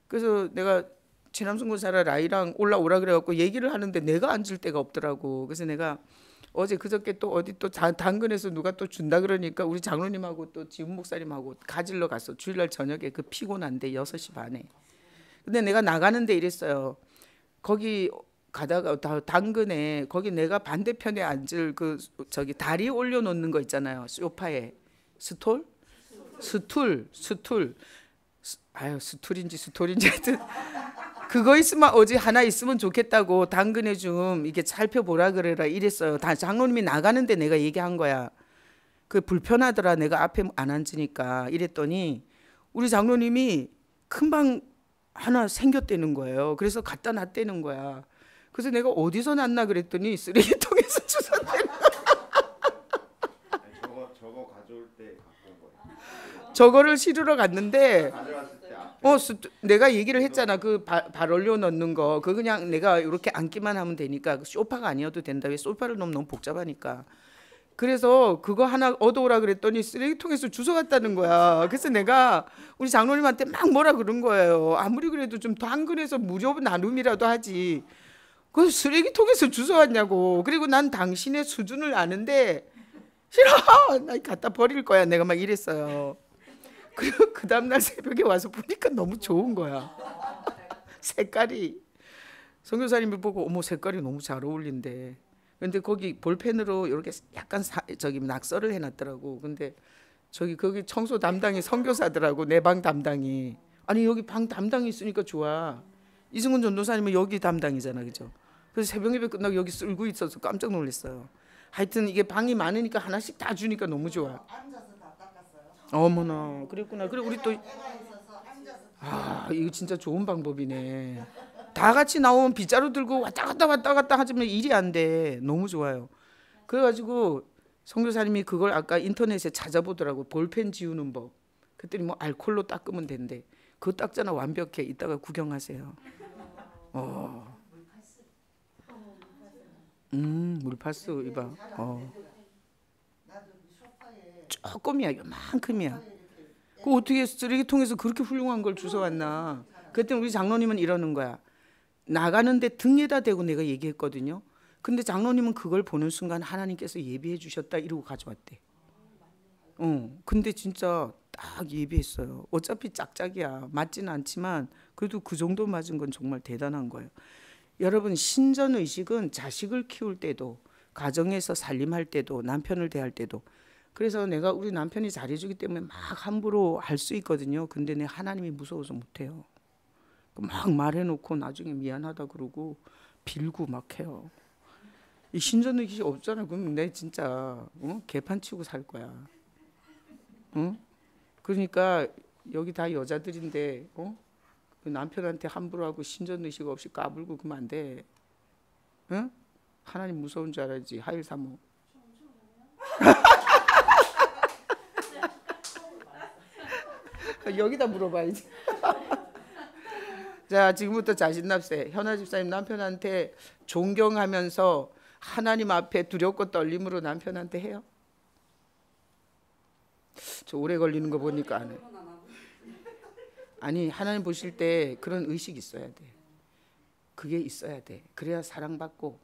그래서 내가 최남순 군사라 라이랑 올라오라 그래갖고 얘기를 하는데 내가 앉을 데가 없더라고. 그래서 내가 어제 그저께 또 어디 또 당근에서 누가 또 준다 그러니까 우리 장로님하고 또 지훈 목사님하고 가지러 갔어. 주일날 저녁에 그 피곤한데 6시 반에. 근데 내가 나가는데 이랬어요. 거기 가다가 당근에 거기 내가 반대편에 앉을 그 저기 다리 올려놓는 거 있잖아요. 소파에 스톨. 아유 스툴인지 스톨인지 하여튼 그거 있으면 어디 하나 있으면 좋겠다고 당근에 좀 이게 살펴보라 그래라 이랬어요. 다 장로님이 나가는데 내가 얘기한 거야. 그 불편하더라 내가 앞에 안 앉으니까 이랬더니 우리 장로님이 큰 방 하나 생겼다는 거예요. 그래서 갖다 놨다는 거야. 그래서 내가 어디서 났나 그랬더니 쓰레기통에서 주웠다는 거야. 저거 가져올 때 갖고 온 거예요. 저거를 실으러 갔는데 가져왔을 때 내가 얘기를 했잖아. 그 발 올려 넣는 거. 그 그냥 내가 이렇게 앉기만 하면 되니까 소파가 아니어도 된다. 왜 소파를 넣으면 너무 복잡하니까. 그래서 그거 하나 얻어오라 그랬더니 쓰레기통에서 주워갔다는 거야. 그래서 내가 우리 장로님한테 막 뭐라 그런 거예요. 아무리 그래도 좀 당근에서 무료 나눔이라도 하지. 그 쓰레기통에서 주워왔냐고. 그리고 난 당신의 수준을 아는데 싫어. 나 갖다 버릴 거야. 내가 막 이랬어요. 그리고 그 다음날 새벽에 와서 보니까 너무 좋은 거야. 색깔이. 선교사님이 보고 어머 색깔이 너무 잘 어울린대. 근데 거기 볼펜으로 이렇게 약간 저기 낙서를 해놨더라고. 근데 거기 청소 담당이 선교사더라고. 내 방 담당이. 아니 여기 방 담당이 있으니까 좋아. 이승훈 전도사님은 여기 담당이잖아, 그죠? 그래서 새벽 예배 끝나고 여기 쓸고 있어서 깜짝 놀랐어요. 하여튼 이게 방이 많으니까 하나씩 다 주니까 너무 좋아. 앉아서 다 닦았어요. 어머나 그랬구나. 그리고 우리 또 애가 있어서 앉아서 이거 진짜 좋은 방법이네. 다 같이 나오면 빗자루 들고 왔다 갔다 하지만 일이 안 돼. 너무 좋아요. 그래가지고 선교사님이 그걸 아까 인터넷에 찾아보더라고. 볼펜 지우는 법. 그랬더니 뭐 알콜로 닦으면 된대. 그거 닦잖아. 완벽해. 이따가 구경하세요. 물파스 이봐. 나도 그 소파에 조금이야, 요만큼이야. 그 어떻게 쓰레기통에서 그렇게 훌륭한 걸 주워왔나. 그때 우리 장로님은 이러는 거야. 나가는데 등에다 대고 내가 얘기했거든요. 근데 장로님은 그걸 보는 순간 하나님께서 예비해 주셨다 이러고 가져왔대. 근데 진짜 딱 예비했어요. 어차피 짝짝이야. 맞지는 않지만 그래도 그 정도 맞은 건 정말 대단한 거예요. 여러분, 신전의식은 자식을 키울 때도, 가정에서 살림할 때도, 남편을 대할 때도. 그래서 내가 우리 남편이 잘해주기 때문에 막 함부로 할 수 있거든요. 근데 내 하나님이 무서워서 못해요. 막 말해놓고 나중에 미안하다 그러고 빌고 막 해요. 이 신전의식이 없잖아. 그럼 내 진짜 개판 치고 살 거야. 그러니까 여기 다 여자들인데 그 남편한테 함부로 하고 신전의식 없이 까불고 그러면 안 돼. 응? 하나님 무서운 줄 알아야지. 하일 사모. 여기다 물어봐야지. 자, 지금부터 자신납세. 현아 집사님 남편한테 존경하면서 하나님 앞에 두렵고 떨림으로 남편한테 해요? 저 오래 걸리는 거 보니까 안 해. 아니, 하나님 보실 때 그런 의식이 있어야 돼. 그게 있어야 돼. 그래야 사랑받고,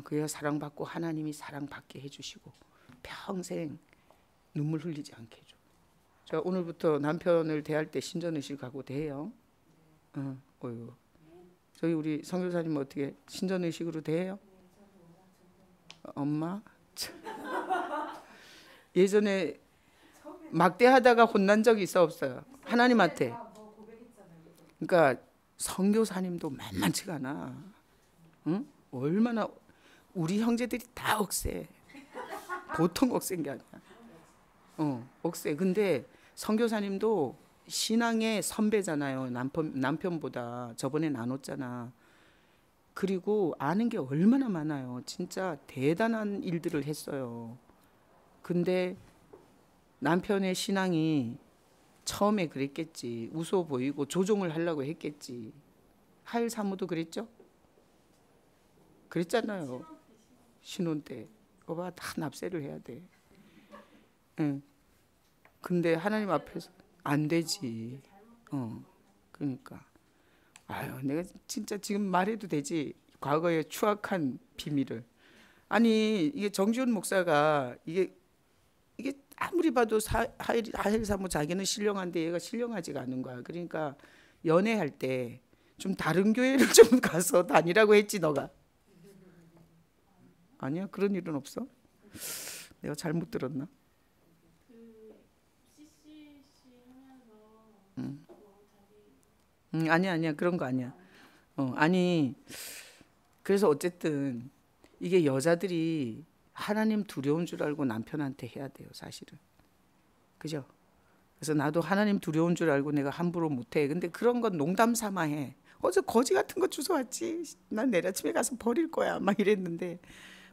그래야 사랑받고 하나님이 사랑받게 해주시고 평생 눈물 흘리지 않게 해줘. 자, 오늘부터 남편을 대할 때 신전의식하고 대해요. 어휴. 저희 우리 선교사님 어떻게 신전의식으로 대해요? 엄마? 예전에 막대하다가 혼난 적이 있어 없어요? 하나님한테. 그러니까 선교사님도 만만치가 않아. 응? 얼마나 우리 형제들이 다 억세. 보통 억세인 게 아니야. 억세. 근데 선교사님도 신앙의 선배잖아요. 남편보다. 저번에 나눴잖아. 그리고 아는 게 얼마나 많아요. 진짜 대단한 일들을 했어요. 근데 남편의 신앙이 처음에 그랬겠지. 웃어 보이고 조종을 하려고 했겠지. 하일 사모도 그랬죠? 그랬잖아요. 신혼 때. 그거 다 납세를 해야 돼. 응. 근데 하나님 앞에서 안 되지. 그러니까. 아유, 내가 진짜 지금 말해도 되지. 과거의 추악한 비밀을. 아니, 이게 정지훈 목사가 이게 아무리 봐도 하일 사모 자기는 신령한데 얘가 신령하지가 않은 거야. 그러니까 연애할 때 좀 다른 교회를 좀 가서 다니라고 했지 너가. 아니야, 그런 일은 없어. 내가 잘못 들었나? 아니야 그런 거 아니야. 아니, 그래서 어쨌든 이게 여자들이 하나님 두려운 줄 알고 남편한테 해야 돼요, 사실은. 그죠? 그래서 나도 하나님 두려운 줄 알고 내가 함부로 못해. 근데 그런 건 농담 삼아 해. 어제 거지 같은 거 주워왔지. 난 내일 아침에 가서 버릴 거야. 막 이랬는데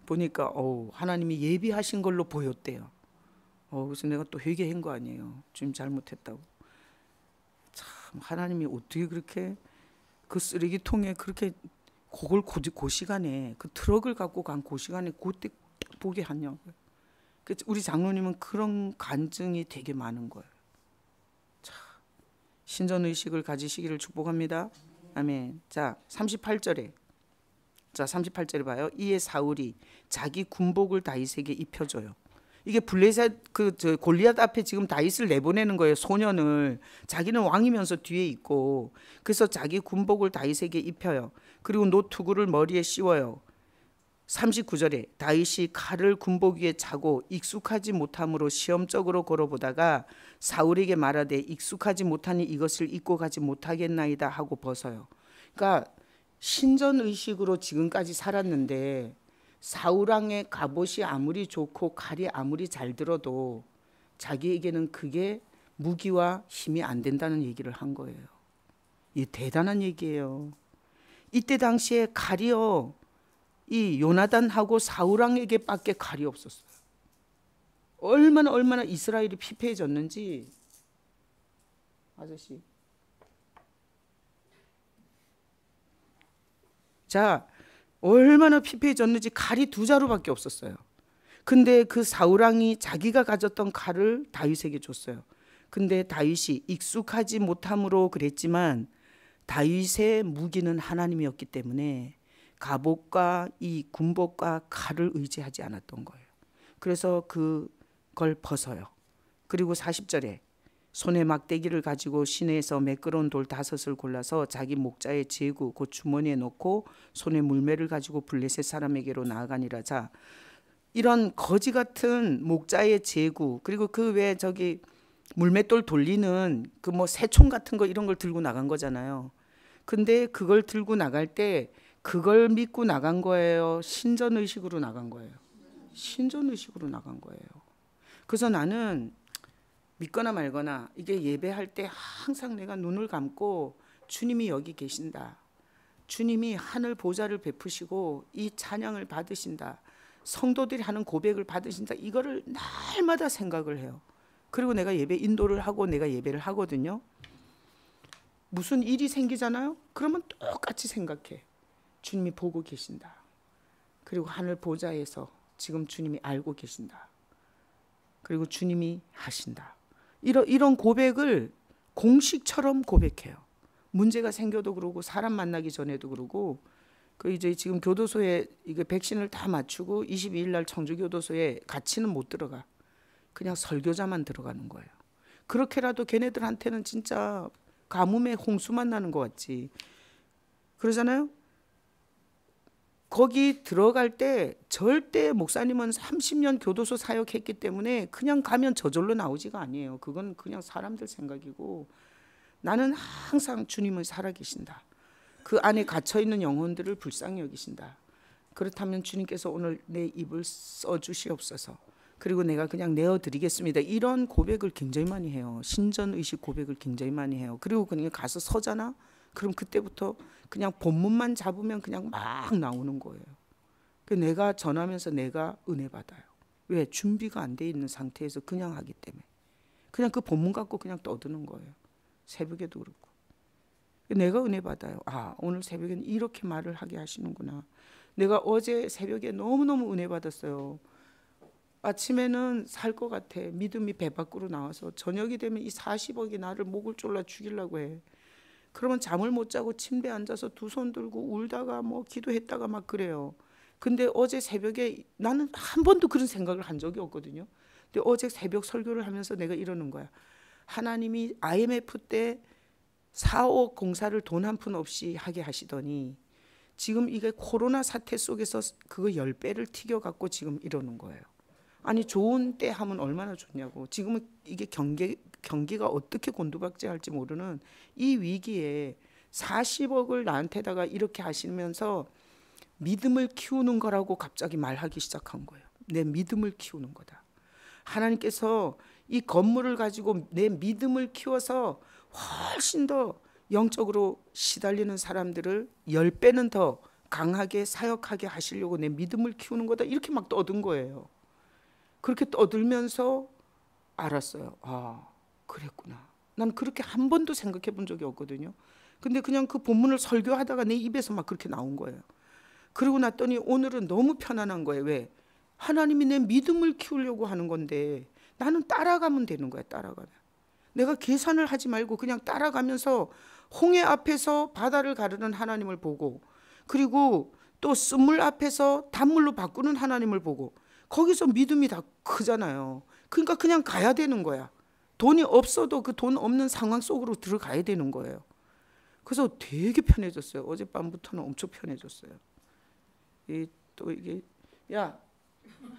보니까 하나님이 예비하신 걸로 보였대요. 그래서 내가 또 회개한 거 아니에요. 주님 잘못했다고. 참, 하나님이 어떻게 그렇게 그 쓰레기통에 그렇게 그걸 그 시간에 그 트럭을 갖고 간 그 시간에 그때 보게 하냐고요. 우리 장로님은 그런 간증이 되게 많은 거예요. 참, 신전의식을 가지시기를 축복합니다. 아멘. 자, 38절에. 자, 38절에 봐요. 이에 사울이 자기 군복을 다윗에게 입혀줘요. 이게 블레셋 골리앗 앞에 지금 다윗을 내보내는 거예요. 소년을. 자기는 왕이면서 뒤에 있고. 그래서 자기 군복을 다윗에게 입혀요. 그리고 노투구를 머리에 씌워요. 39절에 다윗이 칼을 군복 위에 차고 익숙하지 못함으로 시험적으로 걸어보다가 사울에게 말하되 익숙하지 못하니 이것을 입고 가지 못하겠나이다 하고 벗어요. 그러니까 신전의식으로 지금까지 살았는데 사울왕의 갑옷이 아무리 좋고 칼이 아무리 잘 들어도 자기에게는 그게 무기와 힘이 안 된다는 얘기를 한 거예요. 이게 대단한 얘기예요. 이때 당시에 칼이요, 이 요나단하고 사울왕에게 밖에 칼이 없었어요. 얼마나 이스라엘이 피폐해졌는지. 아저씨. 자, 얼마나 피폐해졌는지 칼이 두 자루밖에 없었어요. 근데 그 사울왕이 자기가 가졌던 칼을 다윗에게 줬어요. 근데 다윗이 익숙하지 못함으로 그랬지만 다윗의 무기는 하나님이었기 때문에 갑옷과 이 군복과 칼을 의지하지 않았던 거예요. 그래서 그걸 벗어요. 그리고 40절에 손에 막대기를 가지고 시내에서 매끄러운 돌 5을 골라서 자기 목자의 제구 곧 주머니에 넣고 손에 물매를 가지고 블레셋 사람에게로 나아가니라. 자, 이런 거지 같은 목자의 제구, 그리고 그 외에 저기 물맷돌 돌리는 그 뭐 새총 같은 거 이런 걸 들고 나간 거잖아요. 근데 그걸 들고 나갈 때 그걸 믿고 나간 거예요? 신전의식으로 나간 거예요? 신전의식으로 나간 거예요. 그래서 나는 믿거나 말거나 이게 예배할 때 항상 내가 눈을 감고 주님이 여기 계신다. 주님이 하늘 보좌를 베푸시고 이 찬양을 받으신다. 성도들이 하는 고백을 받으신다. 이거를 날마다 생각을 해요. 그리고 내가 예배 인도를 하고 내가 예배를 하거든요. 무슨 일이 생기잖아요. 그러면 똑같이 생각해. 주님이 보고 계신다. 그리고 하늘 보좌에서 지금 주님이 알고 계신다. 그리고 주님이 하신다. 이런 고백을 공식처럼 고백해요. 문제가 생겨도 그러고 사람 만나기 전에도 그러고 그 이제 지금 교도소에 이거 백신을 다 맞추고 22일 날 청주교도소에 같이는 못 들어가. 그냥 설교자만 들어가는 거예요. 그렇게라도 걔네들한테는 진짜 가뭄에 홍수만 나는 것 같지. 그러잖아요. 거기 들어갈 때 절대 목사님은 30년 교도소 사역했기 때문에 그냥 가면 저절로 나오지가 아니에요. 그건 그냥 사람들 생각이고 나는 항상 주님은 살아계신다. 그 안에 갇혀있는 영혼들을 불쌍히 여기신다. 그렇다면 주님께서 오늘 내 입을 써주시옵소서. 그리고 내가 그냥 내어드리겠습니다. 이런 고백을 굉장히 많이 해요. 신전의식 고백을 굉장히 많이 해요. 그리고 그냥 가서 서잖아. 그럼 그때부터 그냥 본문만 잡으면 그냥 막 나오는 거예요. 내가 전하면서 내가 은혜 받아요. 왜? 준비가 안 돼 있는 상태에서 그냥 하기 때문에. 그냥 그 본문 갖고 그냥 떠드는 거예요. 새벽에도 그렇고. 내가 은혜 받아요. 아, 오늘 새벽에는 이렇게 말을 하게 하시는구나. 내가 어제 새벽에 너무너무 은혜 받았어요. 아침에는 살 것 같아. 믿음이 배 밖으로 나와서 저녁이 되면 이 40억이 나를 목을 졸라 죽이려고 해. 그러면 잠을 못 자고 침대에 앉아서 두 손 들고 울다가 뭐 기도했다가 막 그래요. 근데 어제 새벽에 나는 한 번도 그런 생각을 한 적이 없거든요. 근데 어제 새벽 설교를 하면서 내가 이러는 거야. 하나님이 IMF 때 4억 공사를 돈 한 푼 없이 하게 하시더니 지금 이게 코로나 사태 속에서 그거 10배를 튀겨갖고 지금 이러는 거예요. 아니 좋은 때 하면 얼마나 좋냐고. 지금은 이게 경기가 어떻게 곤두박질할지 모르는 이 위기에 40억을 나한테다가 이렇게 하시면서 믿음을 키우는 거라고 갑자기 말하기 시작한 거예요. 내 믿음을 키우는 거다. 하나님께서 이 건물을 가지고 내 믿음을 키워서 훨씬 더 영적으로 시달리는 사람들을 10배는 더 강하게 사역하게 하시려고 내 믿음을 키우는 거다. 이렇게 막 떠든 거예요. 그렇게 떠들면서 알았어요. 아, 그랬구나. 난 그렇게 한 번도 생각해 본 적이 없거든요. 근데 그냥 그 본문을 설교하다가 내 입에서 막 그렇게 나온 거예요. 그러고 났더니 오늘은 너무 편안한 거예요. 왜? 하나님이 내 믿음을 키우려고 하는 건데 나는 따라가면 되는 거야. 따라가면. 내가 계산을 하지 말고 그냥 따라가면서 홍해 앞에서 바다를 가르는 하나님을 보고 그리고 또 쓴물 앞에서 단물로 바꾸는 하나님을 보고 거기서 믿음이 다 크잖아요. 그러니까 그냥 가야 되는 거야. 돈이 없어도 그 돈 없는 상황 속으로 들어가야 되는 거예요. 그래서 되게 편해졌어요. 어젯밤부터는 엄청 편해졌어요. 또 이게 야,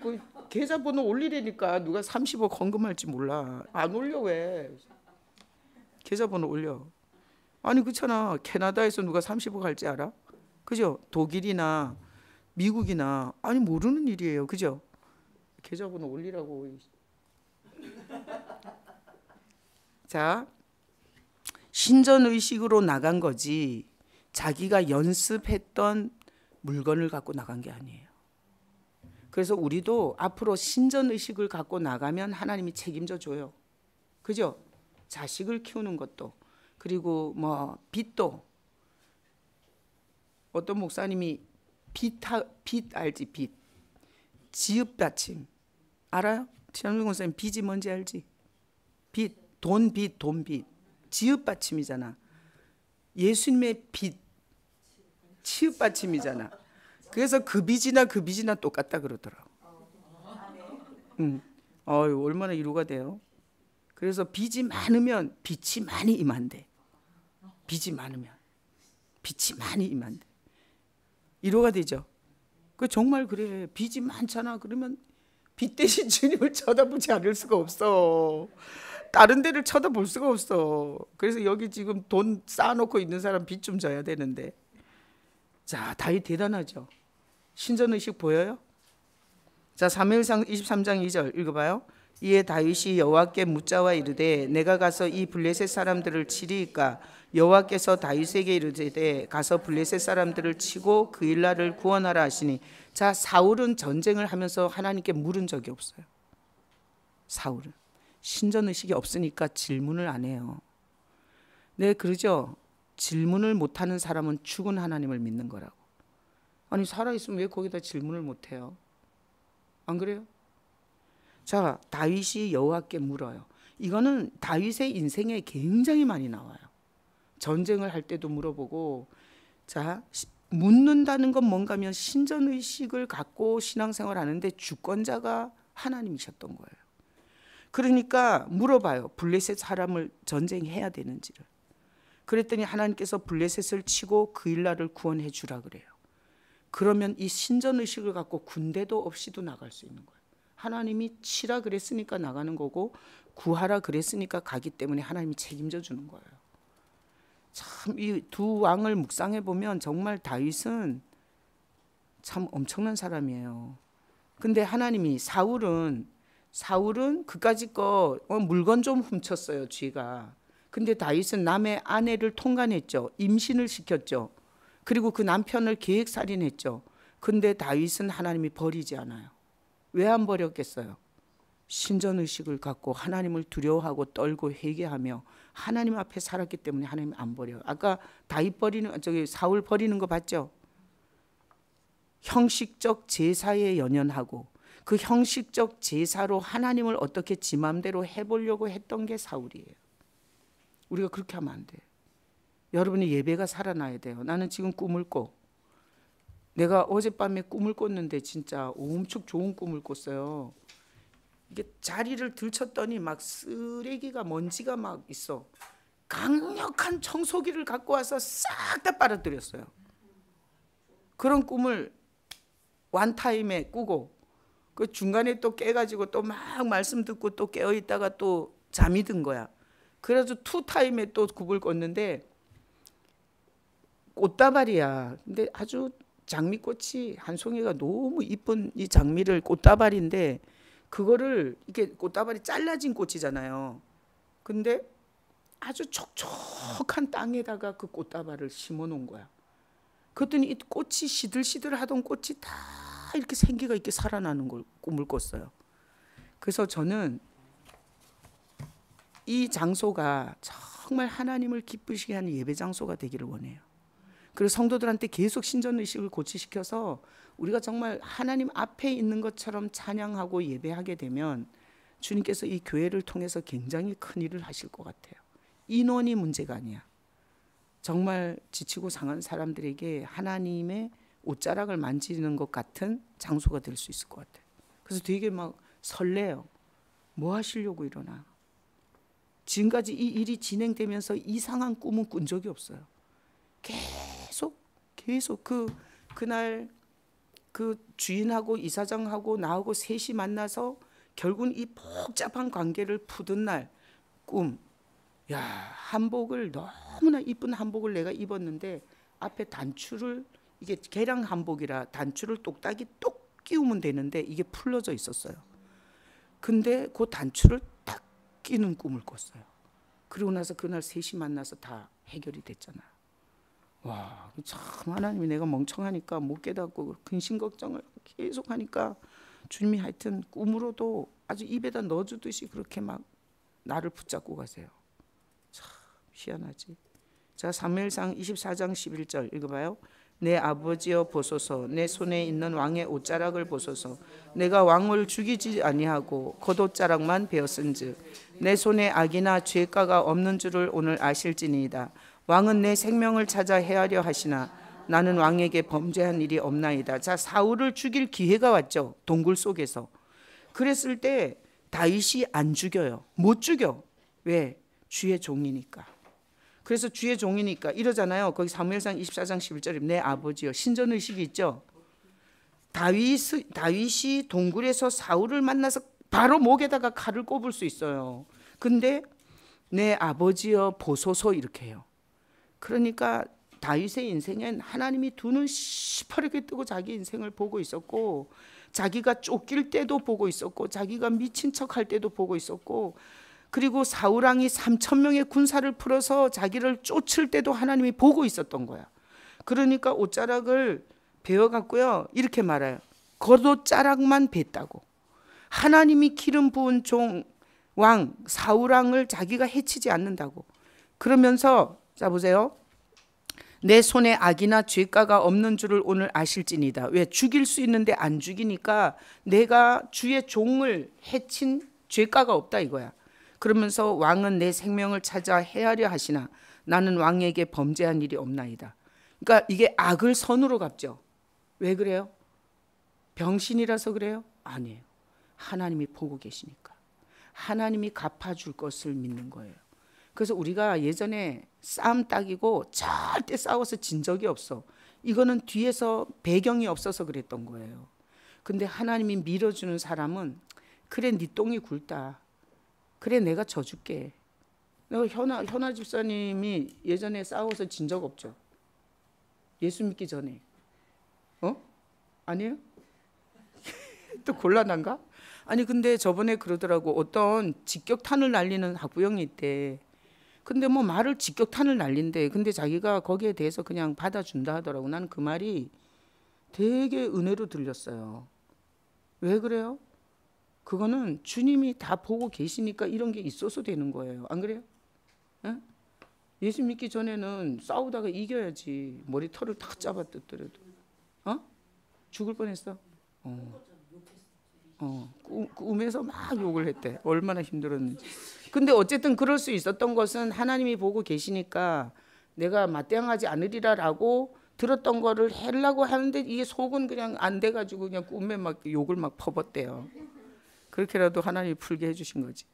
그 계좌번호 올리려니까 누가 30억 헌금할지 몰라. 안 올려 왜? 계좌번호 올려. 아니 그렇잖아. 캐나다에서 누가 30억 할지 알아? 그죠? 독일이나 미국이나 아니 모르는 일이에요. 그죠? 계좌번호 올리라고. 자, 신전의식으로 나간 거지 자기가 연습했던 물건을 갖고 나간 게 아니에요. 그래서 우리도 앞으로 신전의식을 갖고 나가면 하나님이 책임져 줘요. 그죠? 자식을 키우는 것도 그리고 뭐 빚도 어떤 목사님이 빚 알지? 빚 지읒받침 알아요? 최영준 권사님 빚이 뭔지 알지? 빚, 돈 빚. 지읒 받침이잖아. 예수님의 빚, 치읒 받침이잖아. 그래서 그 빚이나 똑같다 그러더라고. 얼마나 위로가 돼요. 그래서 빚이 많으면 빛이 많이 임한대. 빚이 많으면 빛이 많이 임한대. 위로가 되죠. 그 정말 그래. 빚이 많잖아. 그러면 빚 대신 주님을 쳐다보지 않을 수가 없어. 다른 데를 쳐다볼 수가 없어. 그래서 여기 지금 돈 쌓아놓고 있는 사람 빚 좀 져야 되는데. 자, 다윗 대단하죠. 신전의식 보여요? 자, 사무엘상 23장 2절 읽어봐요. 이에 다윗이 여호와께 묻자와 이르되 내가 가서 이 블레셋 사람들을 치리이까? 여호와께서 다윗에게 이르되 가서 블레셋 사람들을 치고 그 일날을 구원하라 하시니. 자, 사울은 전쟁을 하면서 하나님께 물은 적이 없어요. 사울은 신전의식이 없으니까 질문을 안 해요. 네, 그러죠. 질문을 못하는 사람은 죽은 하나님을 믿는 거라고. 아니, 살아있으면 왜 거기다 질문을 못해요? 안 그래요? 자, 다윗이 여호와께 물어요. 이거는 다윗의 인생에 굉장히 많이 나와요. 전쟁을 할 때도 물어보고. 자, 묻는다는 건 뭔가 하면 신전의식을 갖고 신앙생활 하는데 주권자가 하나님이셨던 거예요. 그러니까 물어봐요. 블레셋 사람을 전쟁해야 되는지를. 그랬더니 하나님께서 블레셋을 치고 그 일날을 구원해 주라 그래요. 그러면 이 신전의식을 갖고 군대도 없이도 나갈 수 있는 거예요. 하나님이 치라 그랬으니까 나가는 거고 구하라 그랬으니까 가기 때문에 하나님이 책임져 주는 거예요. 참 이 두 왕을 묵상해 보면 정말 다윗은 참 엄청난 사람이에요. 근데 하나님이 사울은 그까짓 거 물건 좀 훔쳤어요, 쥐가. 근데 다윗은 남의 아내를 통간했죠. 임신을 시켰죠. 그리고 그 남편을 계획살인했죠. 근데 다윗은 하나님이 버리지 않아요. 왜 안 버렸겠어요? 신전의식을 갖고 하나님을 두려워하고 떨고 회개하며 하나님 앞에 살았기 때문에 하나님이 안 버려요. 아까 사울 버리는 거 봤죠? 형식적 제사에 연연하고 그 형식적 제사로 하나님을 어떻게 지 맘대로 해보려고 했던 게 사울이에요. 우리가 그렇게 하면 안 돼요. 여러분의 예배가 살아나야 돼요. 나는 지금 꿈을 꿔. 내가 어젯밤에 꿈을 꿨는데 진짜 엄청 좋은 꿈을 꿨어요. 이게 자리를 들쳤더니 막 쓰레기가 먼지가 막 있어. 강력한 청소기를 갖고 와서 싹 다 빨아들였어요. 그런 꿈을 원타임에 꾸고 그 중간에 또 깨가지고 또 막 말씀 듣고 또 깨어 있다가 또 잠이 든 거야. 그래서 투타임에 또 꿈을 꿨는데 꽃다발이야. 근데 아주 장미꽃이 한 송이가 너무 이쁜 이 장미를 꽃다발인데 그거를 이렇게 꽃다발이 잘라진 꽃이잖아요. 근데 아주 촉촉한 땅에다가 그 꽃다발을 심어 놓은 거야. 그랬더니 이 꽃이 시들시들하던 꽃이 다 이렇게 생기가 있게 살아나는 걸 꿈을 꿨어요. 그래서 저는 이 장소가 정말 하나님을 기쁘시게 하는 예배 장소가 되기를 원해요. 그리고 성도들한테 계속 신전의식을 고취시켜서 우리가 정말 하나님 앞에 있는 것처럼 찬양하고 예배하게 되면 주님께서 이 교회를 통해서 굉장히 큰 일을 하실 것 같아요. 인원이 문제가 아니야. 정말 지치고 상한 사람들에게 하나님의 옷자락을 만지는 것 같은 장소가 될 수 있을 것 같아요. 그래서 되게 막 설레요. 뭐 하시려고 이러나. 지금까지 이 일이 진행되면서 이상한 꿈은 꾼 적이 없어요. 계속 그날 그 주인하고 이사장하고 나하고 셋이 만나서 결국은 이 복잡한 관계를 푸던 날 꿈. 야, 한복을 너무나 이쁜 한복을 내가 입었는데 앞에 단추를 이게 개량 한복이라 단추를 똑딱이 똑 끼우면 되는데 이게 풀러져 있었어요. 근데 그 단추를 딱 끼는 꿈을 꿨어요. 그리고 나서 그날 셋이 만나서 다 해결이 됐잖아요. 와, 참 하나님이 내가 멍청하니까 못 깨닫고 근심 걱정을 계속 하니까 주님이 하여튼 꿈으로도 아주 입에다 넣어주듯이 그렇게 막 나를 붙잡고 가세요. 참 희한하지. 자, 사무엘상 24장 11절 읽어봐요. 내 아버지여 보소서. 내 손에 있는 왕의 옷자락을 보소서. 내가 왕을 죽이지 아니하고 겉옷자락만 베었은즉 내 손에 악이나 죄가가 없는 줄을 오늘 아실지니이다. 왕은 내 생명을 찾아 해하려 하시나 나는 왕에게 범죄한 일이 없나이다. 자, 사울을 죽일 기회가 왔죠. 동굴 속에서. 그랬을 때 다윗이 안 죽여요. 못 죽여. 왜? 주의 종이니까. 그래서 주의 종이니까 이러잖아요. 거기 사무엘상 24장 11절에 내 아버지요. 신전의식이 있죠. 다윗이 동굴에서 사울을 만나서 바로 목에다가 칼을 꼽을 수 있어요. 근데 내 아버지여 보소서 이렇게 해요. 그러니까 다윗의 인생엔 하나님이 두 눈 시퍼렇게 뜨고 자기 인생을 보고 있었고, 자기가 쫓길 때도 보고 있었고, 자기가 미친 척할 때도 보고 있었고, 그리고 사울왕이 3,000명의 군사를 풀어서 자기를 쫓을 때도 하나님이 보고 있었던 거야. 그러니까 옷자락을 베어갖고요 이렇게 말해요. 겉옷자락만 뱄다고. 하나님이 기름 부은 종 왕 사울왕을 자기가 해치지 않는다고. 그러면서 자 보세요. 내 손에 악이나 죄가가 없는 줄을 오늘 아실지니이다. 왜? 죽일 수 있는데 안 죽이니까 내가 주의 종을 해친 죄가가 없다 이거야. 그러면서 왕은 내 생명을 찾아 해하려 하시나 나는 왕에게 범죄한 일이 없나이다. 그러니까 이게 악을 선으로 갚죠. 왜 그래요? 병신이라서 그래요? 아니에요. 하나님이 보고 계시니까. 하나님이 갚아줄 것을 믿는 거예요. 그래서 우리가 예전에 싸움 딱이고 절대 싸워서 진 적이 없어. 이거는 뒤에서 배경이 없어서 그랬던 거예요. 근데 하나님이 밀어주는 사람은 그래 네 똥이 굵다. 그래 내가 져줄게. 내가 현아 집사님이 예전에 싸워서 진 적 없죠. 예수 믿기 전에. 아니에요? 또 곤란한가? 아니 근데 저번에 그러더라고. 어떤 직격탄을 날리는 학부형이 있대. 근데 뭐 말을 직격탄을 날린대. 근데 자기가 거기에 대해서 그냥 받아준다 하더라고. 나는 그 말이 되게 은혜로 들렸어요. 왜 그래요? 그거는 주님이 다 보고 계시니까 이런 게 있어서 되는 거예요. 안 그래요? 응? 예수 믿기 전에는 싸우다가 이겨야지. 머리털을 탁 잡아 뜯더라도. 죽을 뻔했어. 꿈에서 막 욕을 했대. 얼마나 힘들었는지. 근데 어쨌든 그럴 수 있었던 것은 하나님이 보고 계시니까 내가 맞대응하지 않으리라라고 들었던 거를 하려고 하는데 이게 속은 그냥 안 돼가지고 그냥 꿈에 막 욕을 막 퍼붓대요. 그렇게라도 하나님이 풀게 해주신 거지.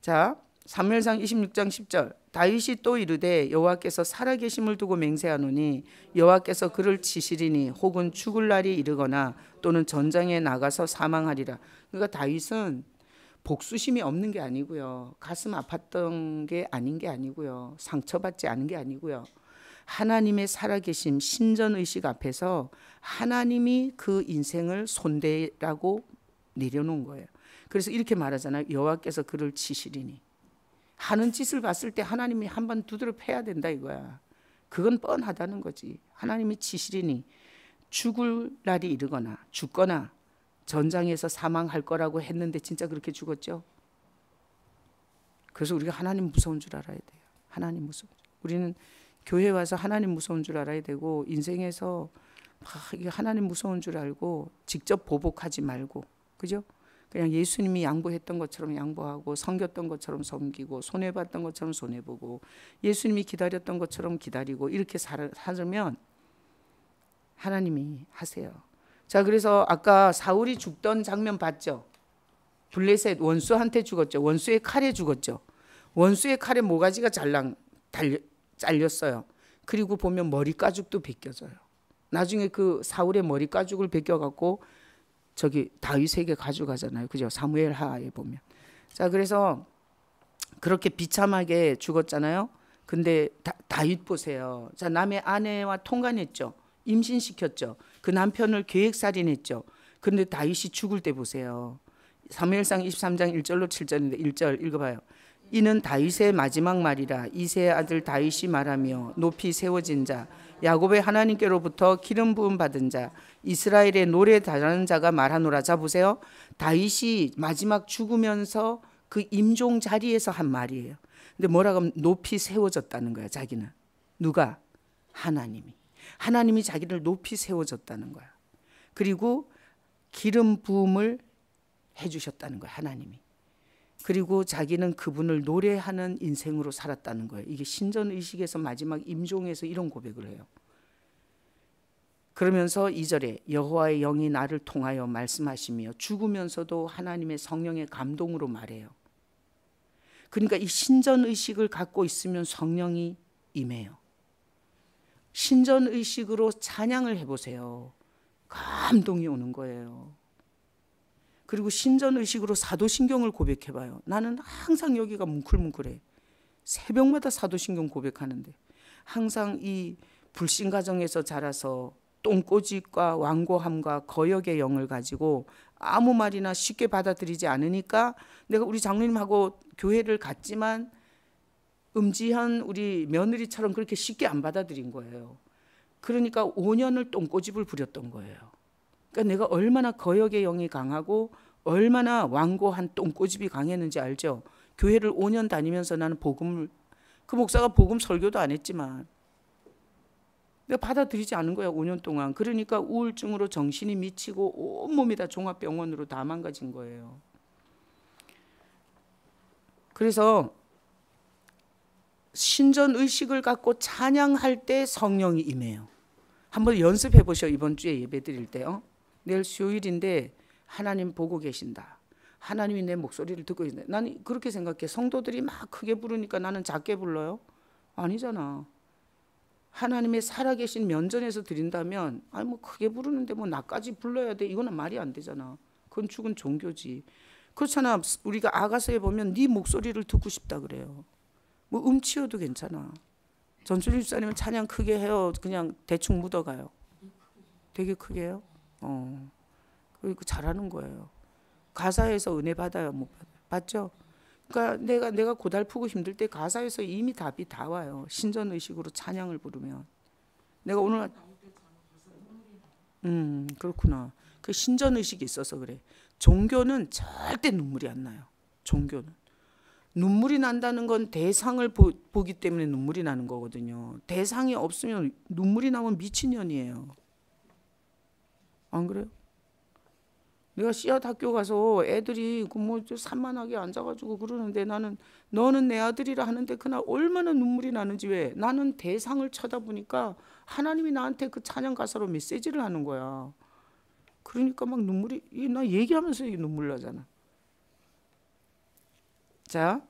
자, 사무엘상 26장 10절. 다윗이 또 이르되 여호와께서 살아계심을 두고 맹세하노니 여호와께서 그를 치시리니 혹은 죽을 날이 이르거나 또는 전장에 나가서 사망하리라. 그러니까 다윗은 복수심이 없는 게 아니고요. 가슴 아팠던 게 아닌 게 아니고요. 상처받지 않은 게 아니고요. 하나님의 살아계심 신전의식 앞에서 하나님이 그 인생을 손대라고 내려놓은 거예요. 그래서 이렇게 말하잖아요. 여호와께서 그를 치시리니. 하는 짓을 봤을 때 하나님이 한번 두드려 패야 된다 이거야. 그건 뻔하다는 거지. 하나님이 치시리니 죽을 날이 이르거나 죽거나 전장에서 사망할 거라고 했는데 진짜 그렇게 죽었죠. 그래서 우리가 하나님 무서운 줄 알아야 돼요. 하나님 무서운 줄. 우리는 교회 와서 하나님 무서운 줄 알아야 되고 인생에서 하나님 무서운 줄 알고 직접 보복하지 말고, 그죠? 그냥 예수님이 양보했던 것처럼 양보하고 섬겼던 것처럼 섬기고 손해봤던 것처럼 손해보고 예수님이 기다렸던 것처럼 기다리고 이렇게 살면 하나님이 하세요. 자, 그래서 아까 사울이 죽던 장면 봤죠? 블레셋 원수한테 죽었죠. 원수의 칼에 죽었죠. 원수의 칼에 모가지가 잘렸어요. 그리고 보면 머리 가죽도 벗겨져요. 나중에 그 사울의 머리 가죽을 벗겨갖고 저기 다윗에게 가져가잖아요. 그죠? 사무엘 하에 보면. 자, 그래서 그렇게 비참하게 죽었잖아요. 근데 다윗 보세요. 자, 남의 아내와 통간했죠. 임신시켰죠. 그 남편을 계획살인했죠. 근데 다윗이 죽을 때 보세요. 사무엘상 23장 1절로 7절인데 1절 읽어봐요. 이는 다윗의 마지막 말이라. 이새의 아들 다윗이 말하며 높이 세워진 자 야곱의 하나님께로부터 기름 부음 받은 자 이스라엘의 노래 잘하는 자가 말하노라. 자 보세요. 다윗이 마지막 죽으면서 그 임종 자리에서 한 말이에요. 근데 뭐라고 하면 높이 세워졌다는 거야. 자기는. 누가? 하나님이. 하나님이 자기를 높이 세워줬다는 거야. 그리고 기름 부음을 해주셨다는 거야, 하나님이. 그리고 자기는 그분을 노래하는 인생으로 살았다는 거예요. 이게 신전의식에서 마지막 임종에서 이런 고백을 해요. 그러면서 2절에 여호와의 영이 나를 통하여 말씀하시며 죽으면서도 하나님의 성령의 감동으로 말해요. 그러니까 이 신전의식을 갖고 있으면 성령이 임해요. 신전의식으로 찬양을 해보세요. 감동이 오는 거예요. 그리고 신전의식으로 사도신경을 고백해봐요. 나는 항상 여기가 뭉클뭉클해. 새벽마다 사도신경 고백하는데 항상 이 불신가정에서 자라서 똥꼬집과 완고함과 거역의 영을 가지고 아무 말이나 쉽게 받아들이지 않으니까 내가 우리 장로님하고 교회를 갔지만 음지현 우리 며느리처럼 그렇게 쉽게 안 받아들인 거예요. 그러니까 5년을 똥꼬집을 부렸던 거예요. 그러니까 내가 얼마나 거역의 영이 강하고 얼마나 완고한 똥꼬집이 강했는지 알죠? 교회를 5년 다니면서 나는 복음을, 그 목사가 복음 설교도 안 했지만 내가 받아들이지 않은 거야, 5년 동안. 그러니까 우울증으로 정신이 미치고 온몸이 다 종합병원으로 다 망가진 거예요. 그래서 신전의식을 갖고 찬양할 때 성령이 임해요. 한번 연습해 보셔. 이번 주에 예배 드릴 때요. 내일 수요일인데 하나님 보고 계신다. 하나님이 내 목소리를 듣고 계신다. 나는 그렇게 생각해. 성도들이 막 크게 부르니까 나는 작게 불러요? 아니잖아. 하나님의 살아계신 면전에서 드린다면 아니 뭐 크게 부르는데 뭐 나까지 불러야 돼. 이거는 말이 안 되잖아. 그건 죽은 종교지. 그렇잖아. 우리가 아가서에 보면 네 목소리를 듣고 싶다 그래요. 뭐 음치여도 괜찮아. 전철 집사님은 찬양 크게 해요. 그냥 대충 묻어가요. 되게 크게 해요. 그리고 잘하는 거예요. 가사에서 은혜 받아요, 못 받아요? 받죠? 그러니까 내가 고달프고 힘들 때 가사에서 이미 답이 다 와요. 신전의식으로 찬양을 부르면. 내가 오늘 그렇구나. 그 신전의식이 있어서 그래. 종교는 절대 눈물이 안 나요. 종교는. 눈물이 난다는 건 대상을 보기 때문에 눈물이 나는 거거든요. 대상이 없으면 눈물이 나면 미친년이에요. 안 그래요? 내가 씨앗 학교 가서 애들이 뭐 산만하게 앉아가지고 그러는데 나는 너는 내 아들이라 하는데 그날 얼마나 눈물이 나는지. 왜? 나는 대상을 쳐다보니까 하나님이 나한테 그 찬양 가사로 메시지를 하는 거야. 그러니까 막 눈물이, 나 얘기하면서 이게 눈물 나잖아. 자,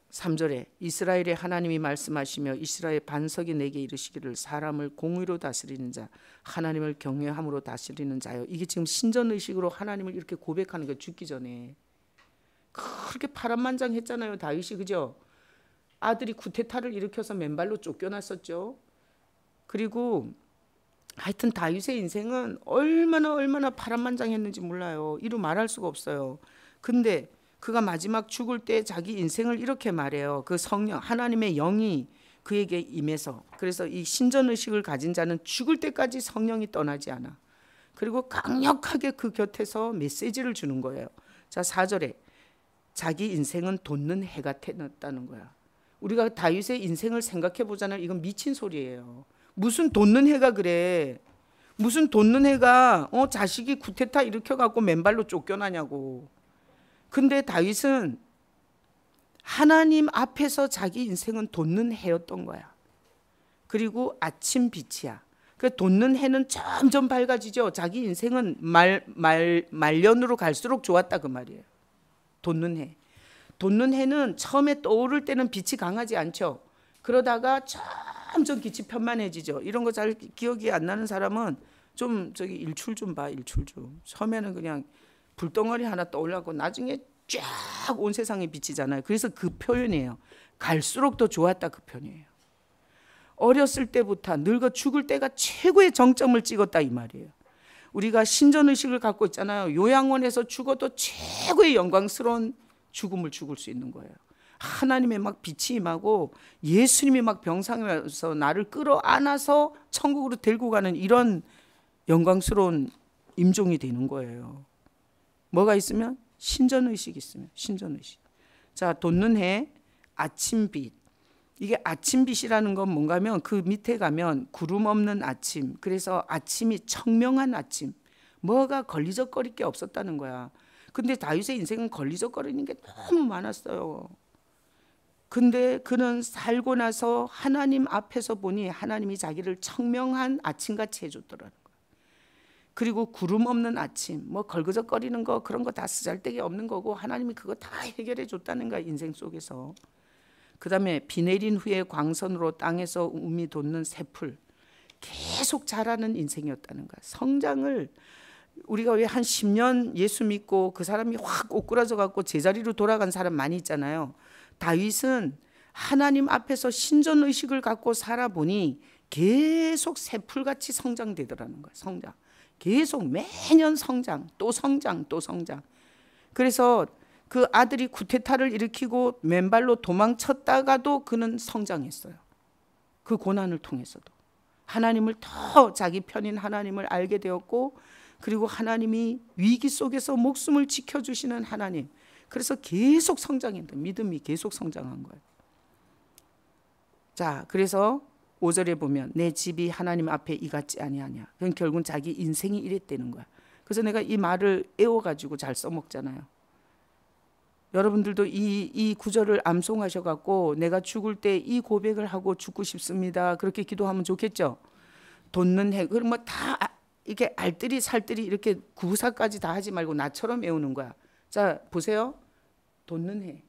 3절에 이스라엘의 하나님이 말씀하시며 이스라엘 반석이 내게 이르시기를 사람을 공의로 다스리는 자, 하나님을 경외함으로 다스리는 자요. 이게 지금 신전의식으로 하나님을 이렇게 고백하는 거예요. 죽기 전에. 그렇게 파란만장했잖아요, 다윗이. 그죠? 아들이 쿠데타를 일으켜서 맨발로 쫓겨났었죠. 그리고 하여튼 다윗의 인생은 얼마나 파란만장했는지 몰라요. 이루 말할 수가 없어요. 근데 그가 마지막 죽을 때 자기 인생을 이렇게 말해요. 그 성령, 하나님의 영이 그에게 임해서. 그래서 이 신전의식을 가진 자는 죽을 때까지 성령이 떠나지 않아. 그리고 강력하게 그 곁에서 메시지를 주는 거예요. 자, 4절에 자기 인생은 돋는 해 같았다는 거야. 우리가 다윗의 인생을 생각해 보잖아요. 이건 미친 소리예요. 무슨 돋는 해가 그래. 무슨 돋는 해가 자식이 쿠데타 일으켜갖고 맨발로 쫓겨나냐고. 근데 다윗은 하나님 앞에서 자기 인생은 돋는 해였던 거야. 그리고 아침 빛이야. 그 돋는 해는 점점 밝아지죠. 자기 인생은 말년으로 갈수록 좋았다 그 말이에요. 돋는 해. 돋는 해는 처음에 떠오를 때는 빛이 강하지 않죠. 그러다가 점점 빛이 편만해지죠. 이런 거 잘 기억이 안 나는 사람은 좀 저기 일출 좀 봐. 일출 좀. 처음에는 그냥 불덩어리 하나 떠올라고 나중에 쫙 온 세상에 비치잖아요. 그래서 그 표현이에요. 갈수록 더 좋았다 그 표현이에요. 어렸을 때부터 늙어 죽을 때가 최고의 정점을 찍었다 이 말이에요. 우리가 신전의식을 갖고 있잖아요. 요양원에서 죽어도 최고의 영광스러운 죽음을 죽을 수 있는 거예요. 하나님의 막 빛이 임하고 예수님이 막 병상에서 나를 끌어안아서 천국으로 데리고 가는 이런 영광스러운 임종이 되는 거예요. 뭐가 있으면? 신전의식이 있으면. 신전의식. 자, 돋는 해, 아침빛. 이게 아침빛이라는 건 뭔가 하면 그 밑에 가면 구름 없는 아침, 그래서 아침이 청명한 아침, 뭐가 걸리적거릴 게 없었다는 거야. 근데 다윗의 인생은 걸리적거리는 게 너무 많았어요. 근데 그는 살고 나서 하나님 앞에서 보니 하나님이 자기를 청명한 아침같이 해줬더라는 거야. 그리고 구름 없는 아침, 뭐 걸그적거리는 거 그런 거 다 쓰잘데기 없는 거고 하나님이 그거 다 해결해 줬다는 거야, 인생 속에서. 그 다음에 비 내린 후에 광선으로 땅에서 움이 돋는 새풀, 계속 자라는 인생이었다는 거야. 성장을 우리가 왜 한 10년 예수 믿고 그 사람이 확 오그라져 갖고 제자리로 돌아간 사람 많이 있잖아요. 다윗은 하나님 앞에서 신전의식을 갖고 살아보니 계속 새풀같이 성장되더라는 거야. 성장. 계속 매년 성장, 또 성장, 또 성장. 그래서 그 아들이 쿠데타를 일으키고 맨발로 도망쳤다가도 그는 성장했어요. 그 고난을 통해서도. 하나님을 더 자기 편인 하나님을 알게 되었고, 그리고 하나님이 위기 속에서 목숨을 지켜주시는 하나님. 그래서 계속 성장했다. 믿음이 계속 성장한 거예요. 자, 그래서 5절에 보면 내 집이 하나님 앞에 이같지 아니하냐. 그건 결국은 자기 인생이 이랬다는 거야. 그래서 내가 이 말을 애워가지고 잘 써먹잖아요. 여러분들도 이 구절을 암송하셔갖고 내가 죽을 때 이 고백을 하고 죽고 싶습니다. 그렇게 기도하면 좋겠죠. 돋는 해. 그럼 뭐 다 이렇게 알뜰히 살뜰히 이렇게 구사까지 다 하지 말고 나처럼 외우는 거야. 자, 보세요. 돋는 해,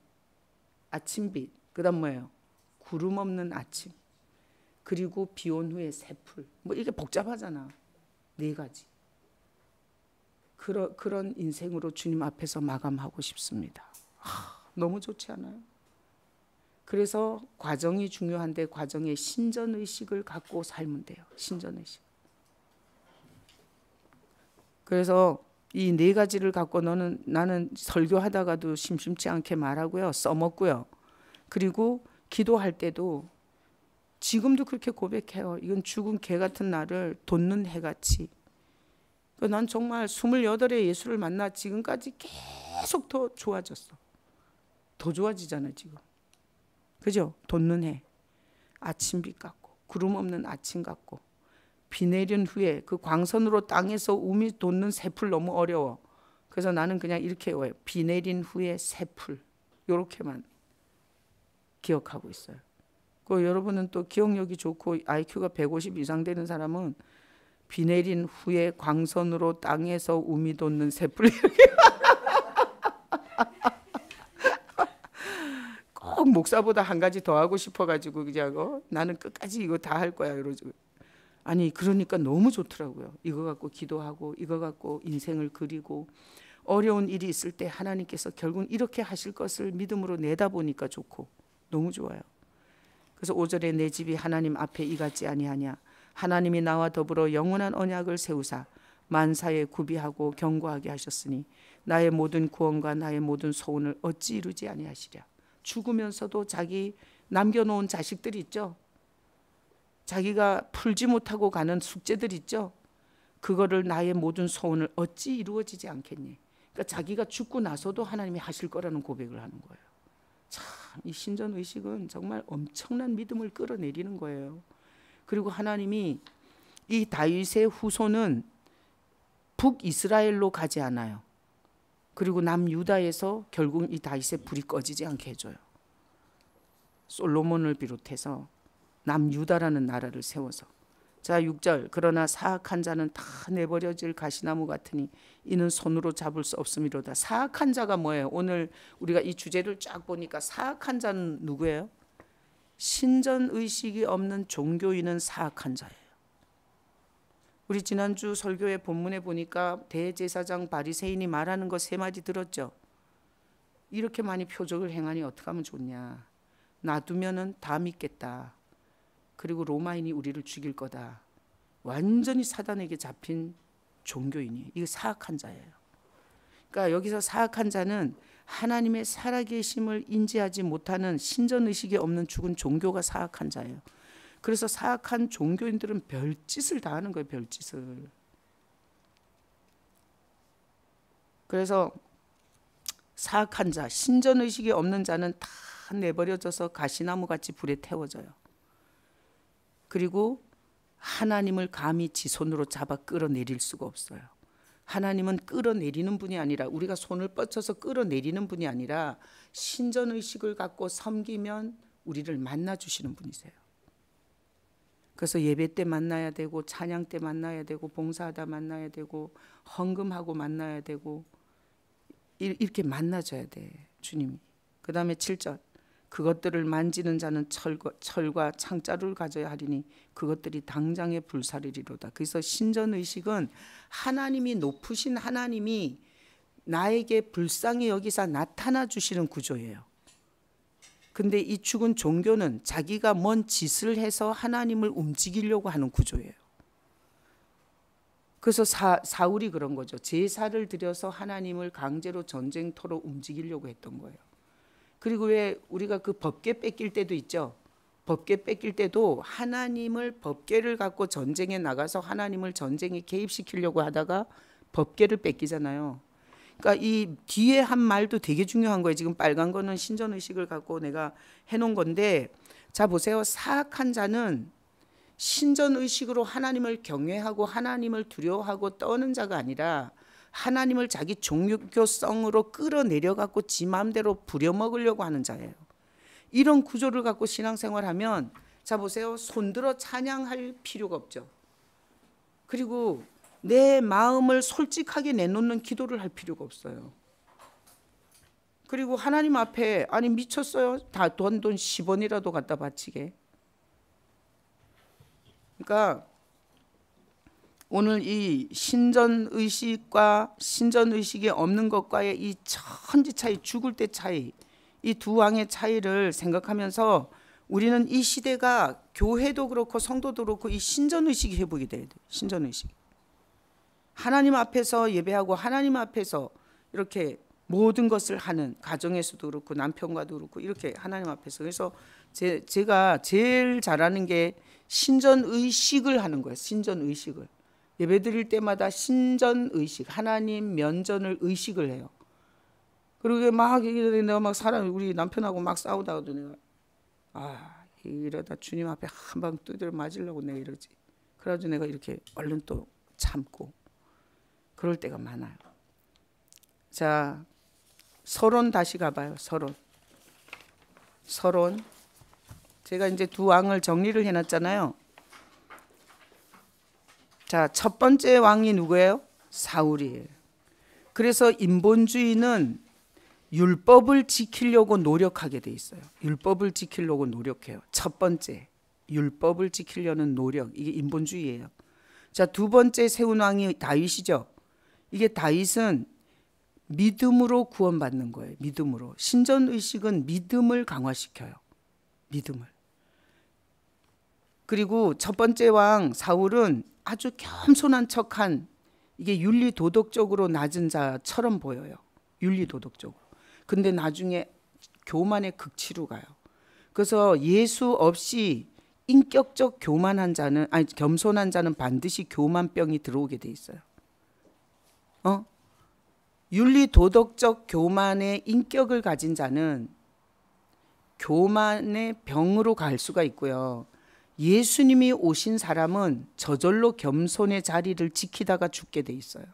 아침빛, 그 다음 뭐예요? 구름 없는 아침, 그리고 비 온 후에 새풀. 뭐 이게 복잡하잖아. 4가지. 그런 인생으로 주님 앞에서 마감하고 싶습니다. 너무 좋지 않아요? 그래서 과정이 중요한데 과정에 신전의식을 갖고 살면 돼요. 신전의식. 그래서 이 4가지를 갖고 나는 설교하다가도 심심치 않게 말하고요. 써먹고요. 그리고 기도할 때도 지금도 그렇게 고백해요. 이건 죽은 개 같은 나를 돋는 해같이. 난 정말 28에 예수를 만나 지금까지 계속 더 좋아졌어. 더 좋아지잖아 지금. 그죠? 돋는 해, 아침빛 같고 구름 없는 아침 같고 비 내린 후에 그 광선으로 땅에서 움이 돋는 새풀. 너무 어려워. 그래서 나는 그냥 이렇게 외워요. 비 내린 후에 새풀. 이렇게만 기억하고 있어요. 그 여러분은 또 기억력이 좋고 IQ가 150 이상 되는 사람은 비 내린 후에 광선으로 땅에서 움이 돋는 새풀. 꼭 목사보다 한 가지 더 하고 싶어가지고 그냥 나는 끝까지 이거 다 할 거야 이러죠. 아니 그러니까 너무 좋더라고요. 이거 갖고 기도하고 이거 갖고 인생을 그리고 어려운 일이 있을 때 하나님께서 결국은 이렇게 하실 것을 믿음으로 내다보니까 좋고 너무 좋아요. 그래서 5절에 내 집이 하나님 앞에 이같지 아니하냐. 하나님이 나와 더불어 영원한 언약을 세우사 만사에 구비하고 경고하게 하셨으니 나의 모든 구원과 나의 모든 소원을 어찌 이루지 아니하시랴. 죽으면서도 자기 남겨놓은 자식들이 있죠. 자기가 풀지 못하고 가는 숙제들 있죠. 그거를 나의 모든 소원을 어찌 이루어지지 않겠니. 그러니까 자기가 죽고 나서도 하나님이 하실 거라는 고백을 하는 거예요. 참, 이 신전의식은 정말 엄청난 믿음을 끌어내리는 거예요. 그리고 하나님이 이 다윗의 후손은 북이스라엘로 가지 않아요. 그리고 남유다에서 결국 이 다윗의 불이 꺼지지 않게 해줘요. 솔로몬을 비롯해서 남유다라는 나라를 세워서. 자 6절 그러나 사악한 자는 다 내버려질 가시나무 같으니 이는 손으로 잡을 수 없음이로다. 사악한 자가 뭐예요? 오늘 우리가 이 주제를 쫙 보니까 사악한 자는 누구예요? 신전의식이 없는 종교인은 사악한 자예요. 우리 지난주 설교의 본문에 보니까 대제사장 바리새인이 말하는 거 3마디 들었죠. 이렇게 많이 표적을 행하니 어떻게 하면 좋냐. 놔두면은 다 믿겠다. 그리고 로마인이 우리를 죽일 거다. 완전히 사단에게 잡힌 종교인이에요. 이게 사악한 자예요. 그러니까 여기서 사악한 자는 하나님의 살아계심을 인지하지 못하는 신전의식이 없는 죽은 종교가 사악한 자예요. 그래서 사악한 종교인들은 별짓을 다 하는 거예요. 별짓을. 그래서 사악한 자, 신전의식이 없는 자는 다 내버려져서 가시나무 같이 불에 태워져요. 그리고 하나님을 감히 지 손으로 잡아 끌어내릴 수가 없어요. 하나님은 끌어내리는 분이 아니라, 우리가 손을 뻗쳐서 끌어내리는 분이 아니라 신전의식을 갖고 섬기면 우리를 만나주시는 분이세요. 그래서 예배 때 만나야 되고, 찬양 때 만나야 되고, 봉사하다 만나야 되고, 헌금하고 만나야 되고, 이렇게 만나줘야 돼, 주님이. 그 다음에 7절, 그것들을 만지는 자는 철과 창자루를 가져야 하리니 그것들이 당장에 불사르리로다. 그래서 신전의식은 하나님이, 높으신 하나님이 나에게 불쌍히 여기사 나타나 주시는 구조예요. 근데 이 죽은 종교는 자기가 뭔 짓을 해서 하나님을 움직이려고 하는 구조예요. 그래서 사울이 그런 거죠. 제사를 드려서 하나님을 강제로 전쟁터로 움직이려고 했던 거예요. 그리고 왜 우리가 그 법궤 뺏길 때도 있죠. 법궤 뺏길 때도 하나님을, 법궤를 갖고 전쟁에 나가서 하나님을 전쟁에 개입시키려고 하다가 법궤를 뺏기잖아요. 그러니까 이 뒤에 한 말도 되게 중요한 거예요. 지금 빨간 거는 신전의식을 갖고 내가 해놓은 건데, 자 보세요. 사악한 자는 신전의식으로 하나님을 경외하고 하나님을 두려워하고 떠는 자가 아니라 하나님을 자기 종교성으로 끌어내려갖고 지 마음대로 부려먹으려고 하는 자예요. 이런 구조를 갖고 신앙생활하면, 자 보세요. 손들어 찬양할 필요가 없죠. 그리고 내 마음을 솔직하게 내놓는 기도를 할 필요가 없어요. 그리고 하나님 앞에, 아니 미쳤어요? 다 돈 10원이라도 갖다 바치게. 그러니까 오늘 이 신전의식과 신전의식이 없는 것과의 이 천지 차이, 죽을 때 차이, 이 두 왕의 차이를 생각하면서 우리는 이 시대가, 교회도 그렇고 성도도 그렇고 이 신전의식이 회복이 돼야 돼요. 신전의식. 하나님 앞에서 예배하고 하나님 앞에서 이렇게 모든 것을 하는, 가정에서도 그렇고 남편과도 그렇고 이렇게 하나님 앞에서. 그래서 제가 제일 잘하는 게 신전의식을 하는 거예요. 신전의식을. 예배 드릴 때마다 신전의식, 하나님 면전을 의식을 해요. 그리고 막 내가 막 우리 남편하고 막 싸우다가도 내가 이러다 주님 앞에 한 방 두드려 맞으려고 내가 이러지. 그래가지고 내가 이렇게 얼른 또 참고 그럴 때가 많아요. 자, 서론 다시 가봐요. 서론. 제가 이제 두 왕을 정리를 해놨잖아요. 자, 첫 번째 왕이 누구예요? 사울이에요. 그래서 인본주의는 율법을 지키려고 노력하게 돼 있어요. 율법을 지키려고 노력해요. 첫 번째, 율법을 지키려는 노력. 이게 인본주의예요. 자, 두 번째 세운 왕이 다윗이죠. 이게 다윗은 믿음으로 구원받는 거예요. 믿음으로. 신전의식은 믿음을 강화시켜요. 믿음을. 그리고 첫 번째 왕 사울은 아주 겸손한 척한, 이게 윤리도덕적으로 낮은 자처럼 보여요. 윤리도덕적으로. 근데 나중에 교만의 극치로 가요. 그래서 예수 없이 인격적 교만한 자는, 아니 겸손한 자는 반드시 교만병이 들어오게 돼 있어요. 윤리도덕적 교만의 인격을 가진 자는 교만의 병으로 갈 수가 있고요. 예수님이 오신 사람은 저절로 겸손의 자리를 지키다가 죽게 돼 있어요.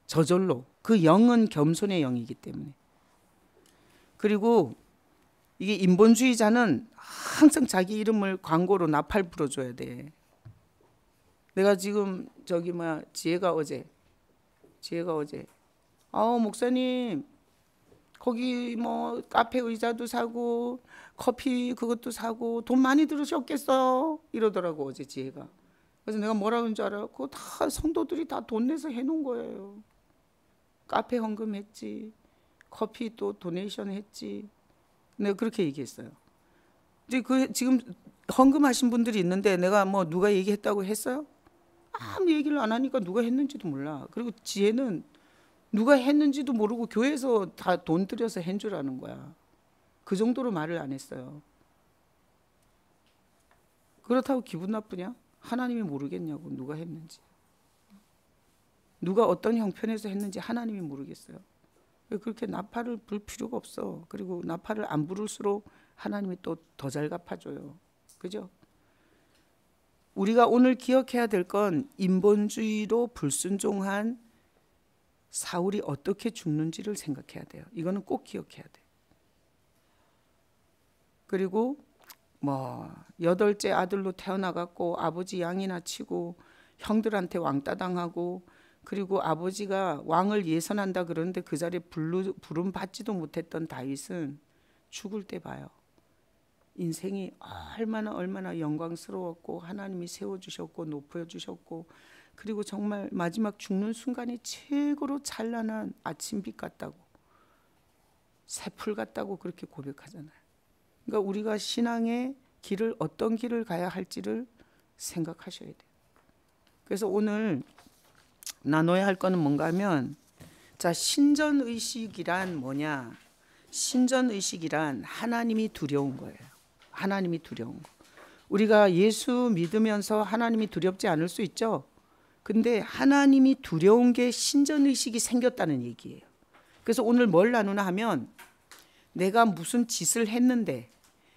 저절로. 그 영은 겸손의 영이기 때문에. 그리고 이게 인본주의자는 항상 자기 이름을 광고로 나팔 불어줘야 돼. 내가 지금 지혜가 어제 목사님 거기 뭐 카페 의자도 사고 커피 그것도 사고 돈 많이 들으셨겠어요 이러더라고 어제 지혜가. 그래서 내가 뭐라는 줄 알아요? 그거 다 성도들이 다 돈 내서 해놓은 거예요. 카페 헌금했지, 커피 또 도네이션 했지. 내가 그렇게 얘기했어요. 근데 지금 헌금하신 분들이 있는데 내가 뭐 누가 얘기했다고 했어요? 아무 얘기를 안 하니까 누가 했는지도 몰라. 그리고 지혜는 누가 했는지도 모르고 교회에서 다 돈 들여서 한 줄 아는 거야. 그 정도로 말을 안 했어요. 그렇다고 기분 나쁘냐? 하나님이 모르겠냐고, 누가 했는지. 누가 어떤 형편에서 했는지 하나님이 모르겠어요. 그렇게 나팔을 불 필요가 없어. 그리고 나팔을 안 부를수록 하나님이 또 더 잘 갚아줘요. 그죠? 우리가 오늘 기억해야 될 건 인본주의로 불순종한 사울이 어떻게 죽는지를 생각해야 돼요. 이거는 꼭 기억해야 돼요. 그리고 뭐 8째 아들로 태어나갖고 아버지 양이나 치고 형들한테 왕따 당하고, 그리고 아버지가 왕을 예선한다 그러는데 그 자리에 부름 받지도 못했던 다윗은 죽을 때 봐요. 인생이 얼마나 영광스러웠고 하나님이 세워주셨고 높여주셨고, 그리고 정말 마지막 죽는 순간이 최고로 찬란한 아침빛 같다고, 새풀 같다고 그렇게 고백하잖아요. 그러니까 우리가 신앙의 길을 어떤 길을 가야 할지를 생각하셔야 돼요. 그래서 오늘 나눠야 할 거는 뭔가 하면, 자, 신전의식이란 뭐냐? 신전의식이란 하나님이 두려운 거예요. 하나님이 두려운 거. 우리가 예수 믿으면서 하나님이 두렵지 않을 수 있죠. 근데 하나님이 두려운 게 신전의식이 생겼다는 얘기예요. 그래서 오늘 뭘 나누나 하면, 내가 무슨 짓을 했는데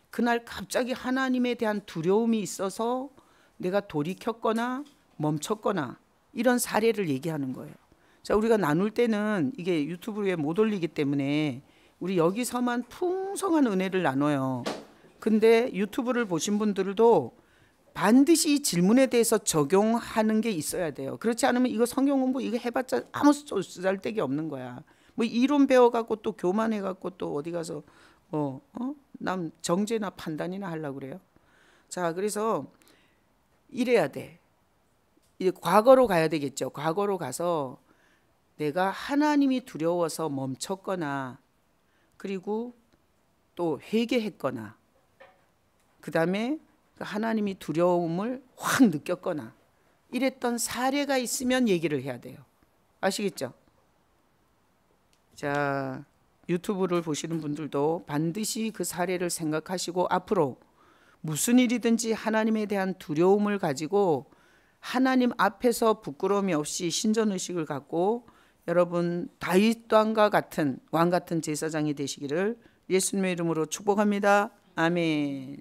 그날 갑자기 하나님에 대한 두려움이 있어서 내가 돌이켰거나 멈췄거나 이런 사례를 얘기하는 거예요. 자, 우리가 나눌 때는 이게 유튜브에 못 올리기 때문에 우리 여기서만 풍성한 은혜를 나눠요. 근데 유튜브를 보신 분들도 반드시 이 질문에 대해서 적용하는 게 있어야 돼요. 그렇지 않으면 이거 성경 공부 이거 해봤자 아무 쓰잘데기 없는 거야. 뭐 이론 배워갖고 또 교만해갖고 또 어디 가서 남 정죄나 판단이나 하려고 그래요. 자, 그래서 이래야 돼. 이제 과거로 가야 되겠죠. 과거로 가서 내가 하나님이 두려워서 멈췄거나, 그리고 또 회개했거나, 그 다음에 하나님이 두려움을 확 느꼈거나 이랬던 사례가 있으면 얘기를 해야 돼요. 아시겠죠? 자, 유튜브를 보시는 분들도 반드시 그 사례를 생각하시고 앞으로 무슨 일이든지 하나님에 대한 두려움을 가지고 하나님 앞에서 부끄러움이 없이 신전의식을 갖고 여러분 다윗 왕과 같은 제사장이 되시기를 예수님의 이름으로 축복합니다. 아멘.